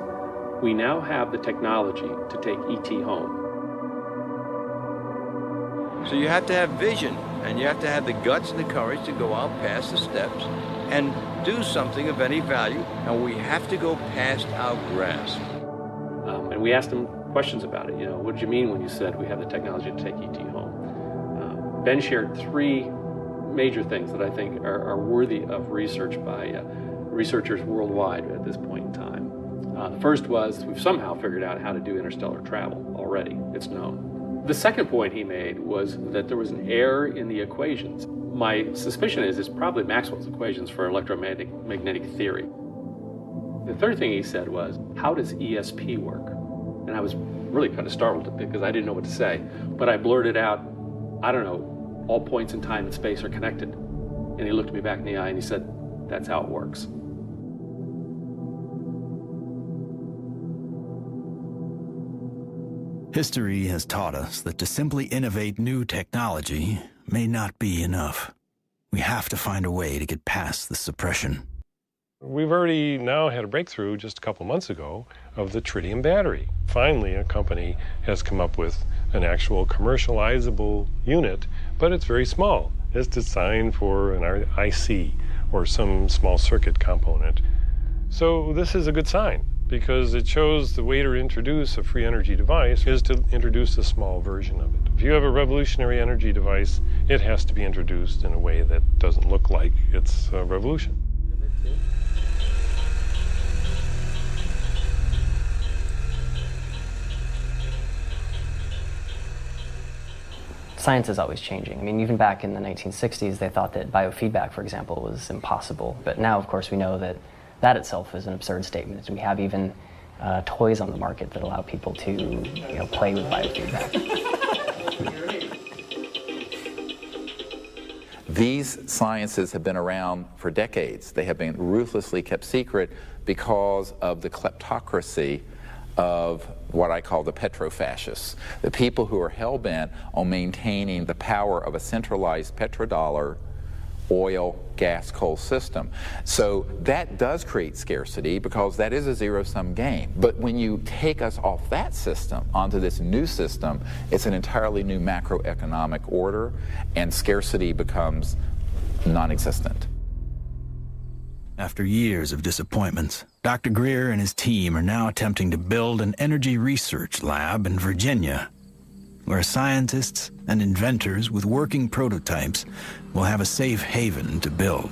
S5: "We now have the technology to take ET home."
S37: So you have to have vision, and you have to have the guts and the courage to go out past the steps and do something of any value, and we have to go past our grasp.
S5: And we asked him questions about it. What did you mean when you said we have the technology to take ET home? Ben shared three major things that I think are worthy of research by researchers worldwide at this point in time. The first was we've somehow figured out how to do interstellar travel already. It's known. The second point he made was that there was an error in the equations. My suspicion is it's probably Maxwell's equations for electromagnetic theory. The third thing he said was, how does ESP work? And I was really kind of startled because I didn't know what to say. But I blurted out, I don't know, all points in time and space are connected. And he looked me back in the eye and he said, that's how it works.
S2: History has taught us that to simply innovate new technology may not be enough. We have to find a way to get past the suppression.
S36: We've already now had a breakthrough just a couple months ago of the tritium battery. Finally, a company has come up with an actual commercializable unit, but it's very small. It's designed for an IC or some small circuit component. So this is a good sign, because it shows the way to introduce a free energy device is to introduce a small version of it. If you have a revolutionary energy device, it has to be introduced in a way that doesn't look like it's a revolution.
S7: Science is always changing. I mean, even back in the 1960s, they thought that biofeedback, for example, was impossible. But now, of course, we know that that itself is an absurd statement. We have even toys on the market that allow people to play with biofeedback.
S4: These sciences have been around for decades. They have been ruthlessly kept secret because of the kleptocracy of what I call the petrofascists, the people who are hell-bent on maintaining the power of a centralized petrodollar oil, gas, coal system. So that does create scarcity because that is a zero-sum game. But when you take us off that system onto this new system, it's an entirely new macroeconomic order, and scarcity becomes non-existent.
S2: After years of disappointments, Dr. Greer and his team are now attempting to build an energy research lab in Virginia, where scientists and inventors with working prototypes will have a safe haven to build.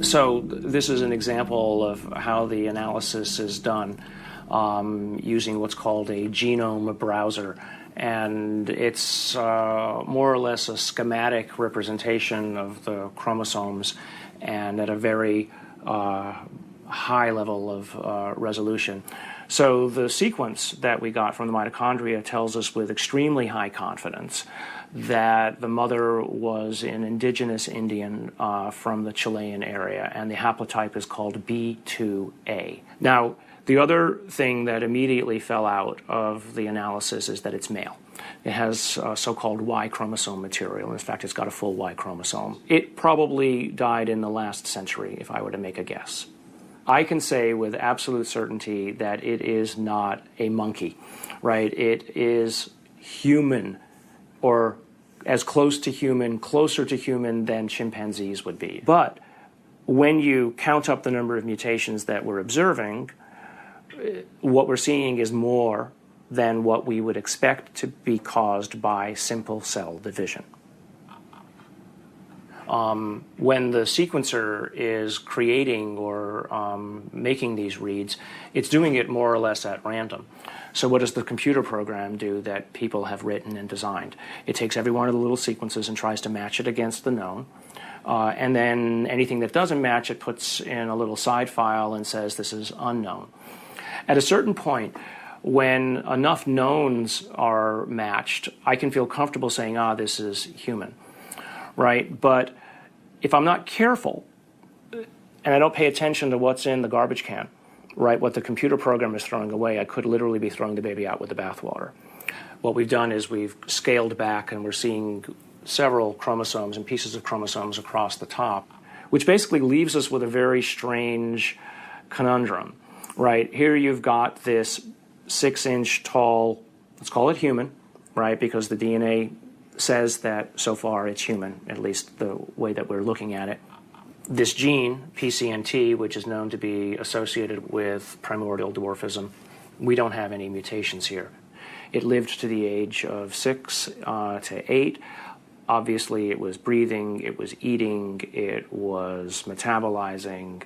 S6: So this is an example of how the analysis is done using what's called a genome browser. And it's more or less a schematic representation of the chromosomes and at a very high level of resolution. So the sequence that we got from the mitochondria tells us with extremely high confidence that the mother was an indigenous Indian from the Chilean area, and the haplotype is called B2A. Now, the other thing that immediately fell out of the analysis is that it's male. It has so-called Y chromosome material. In fact, it's got a full Y chromosome. It probably died in the last century, if I were to make a guess. I can say with absolute certainty that it is not a monkey, right? It is human, or as close to human, closer to human than chimpanzees would be. But when you count up the number of mutations that we're observing, what we're seeing is more than what we would expect to be caused by simple cell division. When the sequencer is creating or making these reads, it's doing it more or less at random. So what does the computer program do that people have written and designed? It takes every one of the little sequences and tries to match it against the known. And then anything that doesn't match, it puts in a little side file and says this is unknown. At a certain point, when enough knowns are matched, I can feel comfortable saying, this is human, right? But if I'm not careful and I don't pay attention to what's in the garbage can, right, what the computer program is throwing away, I could literally be throwing the baby out with the bathwater. What we've done is we've scaled back and we're seeing several chromosomes and pieces of chromosomes across the top, which basically leaves us with a very strange conundrum, right? Here you've got this 6-inch tall, let's call it human, right, because the DNA says that so far it's human, at least the way that we're looking at it. This gene, PCNT, which is known to be associated with primordial dwarfism, we don't have any mutations here. It lived to the age of 6 to 8. Obviously, it was breathing, it was eating, it was metabolizing,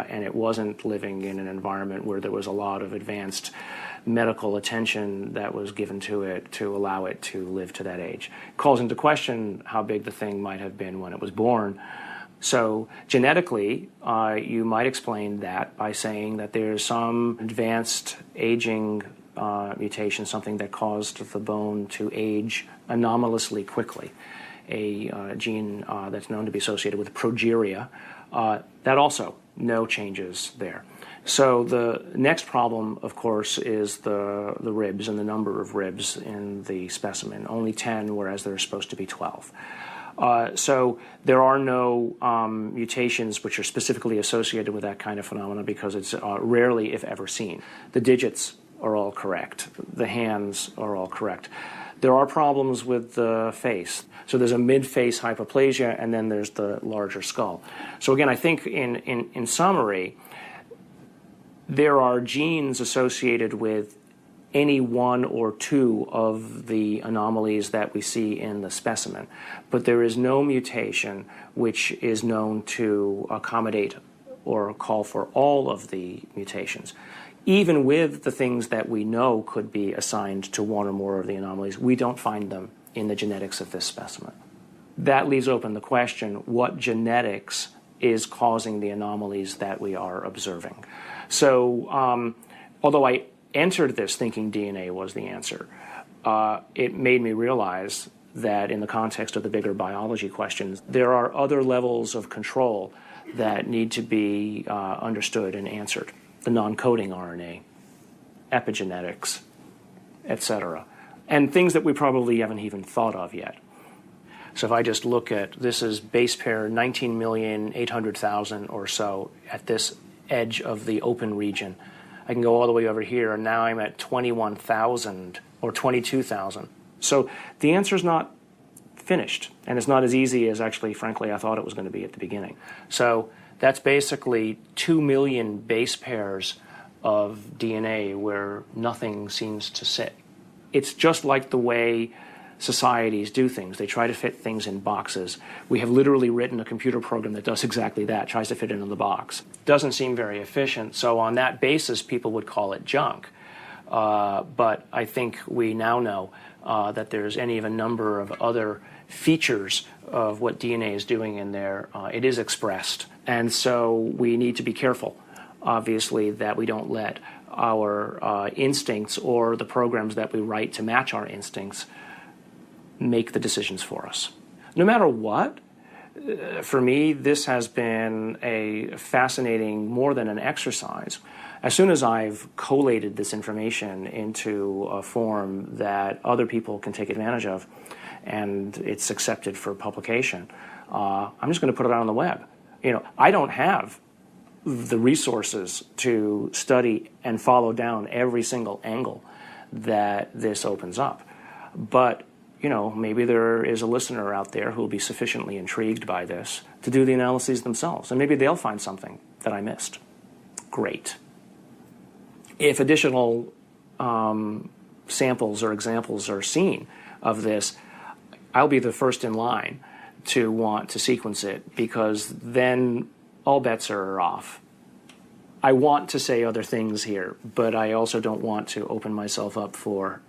S6: and it wasn't living in an environment where there was a lot of advanced medical attention that was given to it to allow it to live to that age. It calls into question how big the thing might have been when it was born. So genetically, you might explain that by saying that there's some advanced aging mutation, something that caused the bone to age anomalously quickly. A gene that's known to be associated with progeria, that also no changes there. So the next problem, of course, is the ribs and the number of ribs in the specimen. Only 10, whereas there are supposed to be 12. So there are no mutations which are specifically associated with that kind of phenomena because it's rarely, if ever, seen. The digits are all correct. The hands are all correct. There are problems with the face. So there's a mid-face hypoplasia, and then there's the larger skull. So again, I think in summary, there are genes associated with any one or two of the anomalies that we see in the specimen, but there is no mutation which is known to accommodate or call for all of the mutations.
S8: even with the things that we know could be assigned to one or more of the anomalies, we don't find them in the genetics of this specimen. That leaves open the question, what genetics is causing the anomalies that we are observing? So, although I entered this thinking DNA was the answer, it made me realize that in the context of the bigger biology questions, there are other levels of control that need to be understood and answered. The non-coding RNA, epigenetics, etc. And things that we probably haven't even thought of yet. So if I just look at, this is base pair 19,800,000 or so at this edge of the open region. I can go all the way over here, and now I'm at 21,000 or 22,000. So the answer is not finished, and it's not as easy as actually, frankly, I thought it was going to be at the beginning. So that's basically 2 million base pairs of DNA where nothing seems to sit. It's just like the way societies do things. They try to fit things in boxes. We have literally written a computer program that does exactly that, tries to fit it in the box. Doesn't seem very efficient, so on that basis, people would call it junk. But I think we now know that there's any of a number of other features of what DNA is doing in there. It is expressed. And so we need to be careful, obviously, that we don't let our instincts or the programs that we write to match our instincts make the decisions for us. No matter what, for me, this has been a fascinating, more than an exercise. As soon as I've collated this information into a form that other people can take advantage of, and it's accepted for publication, I'm just going to put it out on the web. You know, I don't have the resources to study and follow down every single angle that this opens up. But, you know, maybe there is a listener out there who will be sufficiently intrigued by this to do the analyses themselves, and maybe they'll find something that I missed. Great. If additional samples or examples are seen of this, I'll be the first in line to want to sequence it, because then all bets are off. I want to say other things here, but I also don't want to open myself up for,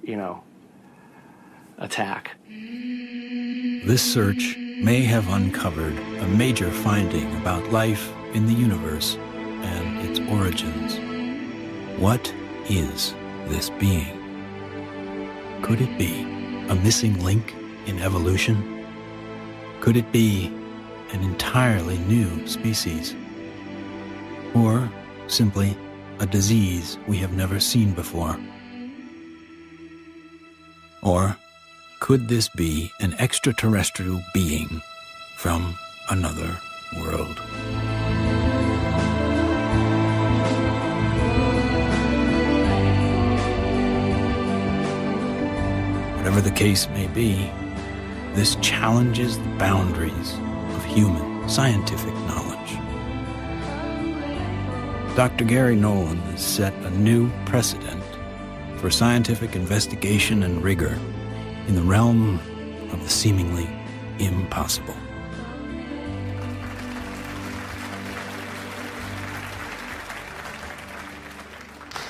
S8: you know, attack.
S2: This search may have uncovered a major finding about life in the universe and its origins. What is this being? Could it be a missing link in evolution? Could it be an entirely new species? Or simply a disease we have never seen before? Or could this be an extraterrestrial being from another world? Whatever the case may be, this challenges the boundaries of human scientific knowledge. Dr. Gary Nolan has set a new precedent for scientific investigation and rigor in the realm of the seemingly impossible.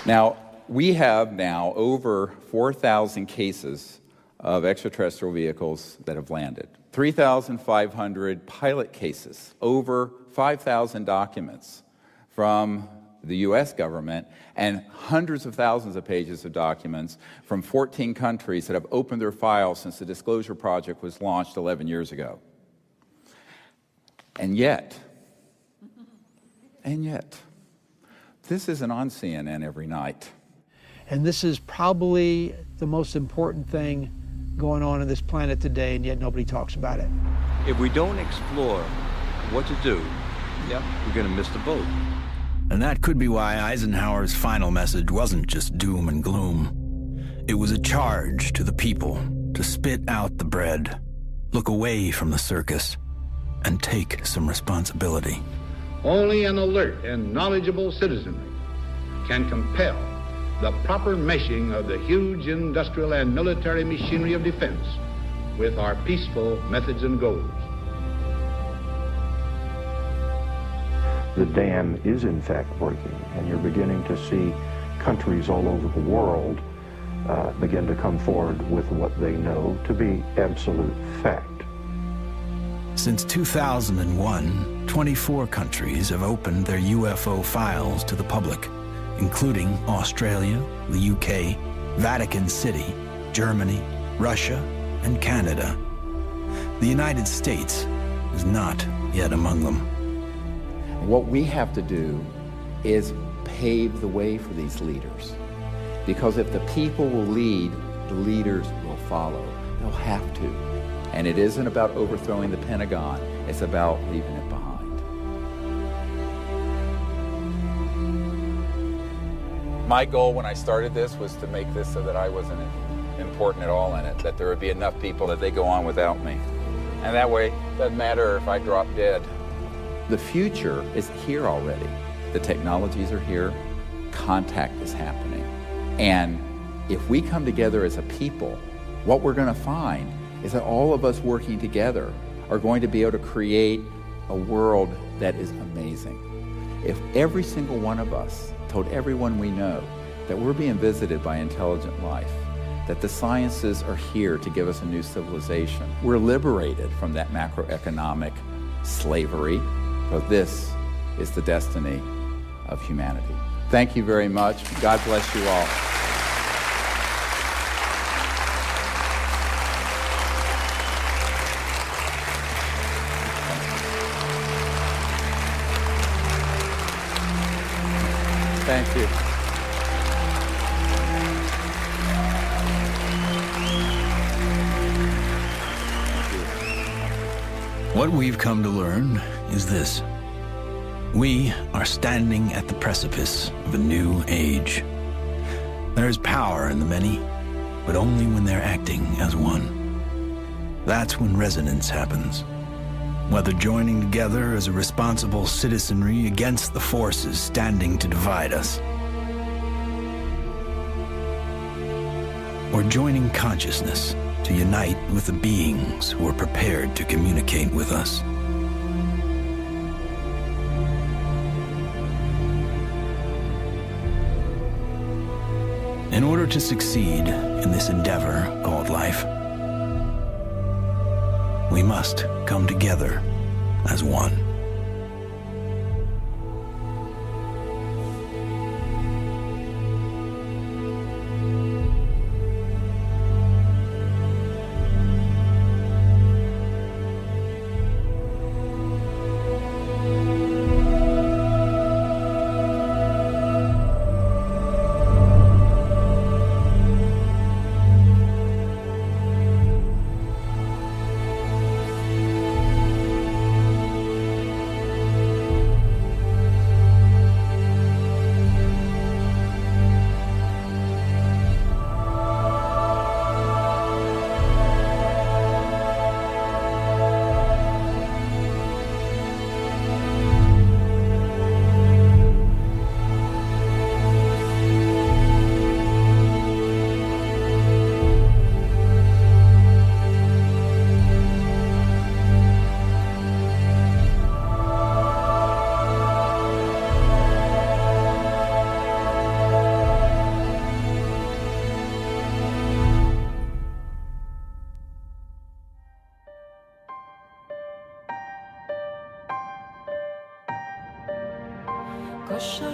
S4: Now, we have now over 4,000 cases of extraterrestrial vehicles that have landed, 3,500 pilot cases, over 5,000 documents from the U.S. government, and hundreds of thousands of pages of documents from 14 countries that have opened their files since the Disclosure Project was launched 11 years ago. And yet, this isn't on CNN every night.
S6: And this is probably the most important thing going on this planet today, and yet nobody talks about it.
S37: If we don't explore what to do, we're going to miss the boat.
S2: And that could be why Eisenhower's final message wasn't just doom and gloom. It was a charge to the people to spit out the bread, look away from the circus, and take some responsibility.
S9: Only an alert and knowledgeable citizenry can compel the proper meshing of the huge industrial and military machinery of defense with our peaceful methods and goals.
S10: the dam is in fact breaking, and you're beginning to see countries all over the world begin to come forward with what they know to be absolute fact.
S2: Since 2001, 24 countries have opened their UFO files to the public, including Australia, the UK, Vatican City, Germany, Russia, and Canada. The United States is not yet among them.
S4: What we have to do is pave the way for these leaders. Because if the people will lead, the leaders will follow. They'll have to. And it isn't about overthrowing the Pentagon, it's about leaving it behind. My goal when I started this was to make this so that I wasn't important at all in it, that there would be enough people that they go on without me. And that way, it doesn't matter if I drop dead. The future is here already. The technologies are here, contact is happening. And if we come together as a people, what we're going to find is that all of us working together are going to be able to create a world that is amazing. If every single one of us told everyone we know that we're being visited by intelligent life, that the sciences are here to give us a new civilization, we're liberated from that macroeconomic slavery, so this is the destiny of humanity. Thank you very much. God bless you all. Thank you.
S2: What we've come to learn is this. We are standing at the precipice of a new age. There is power in the many, but only when they're acting as one. That's when resonance happens. Whether joining together as a responsible citizenry against the forces standing to divide us, or joining consciousness to unite with the beings who are prepared to communicate with us. In order to succeed in this endeavor called life, we must come together as one.
S1: Koshaya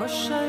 S1: Koşa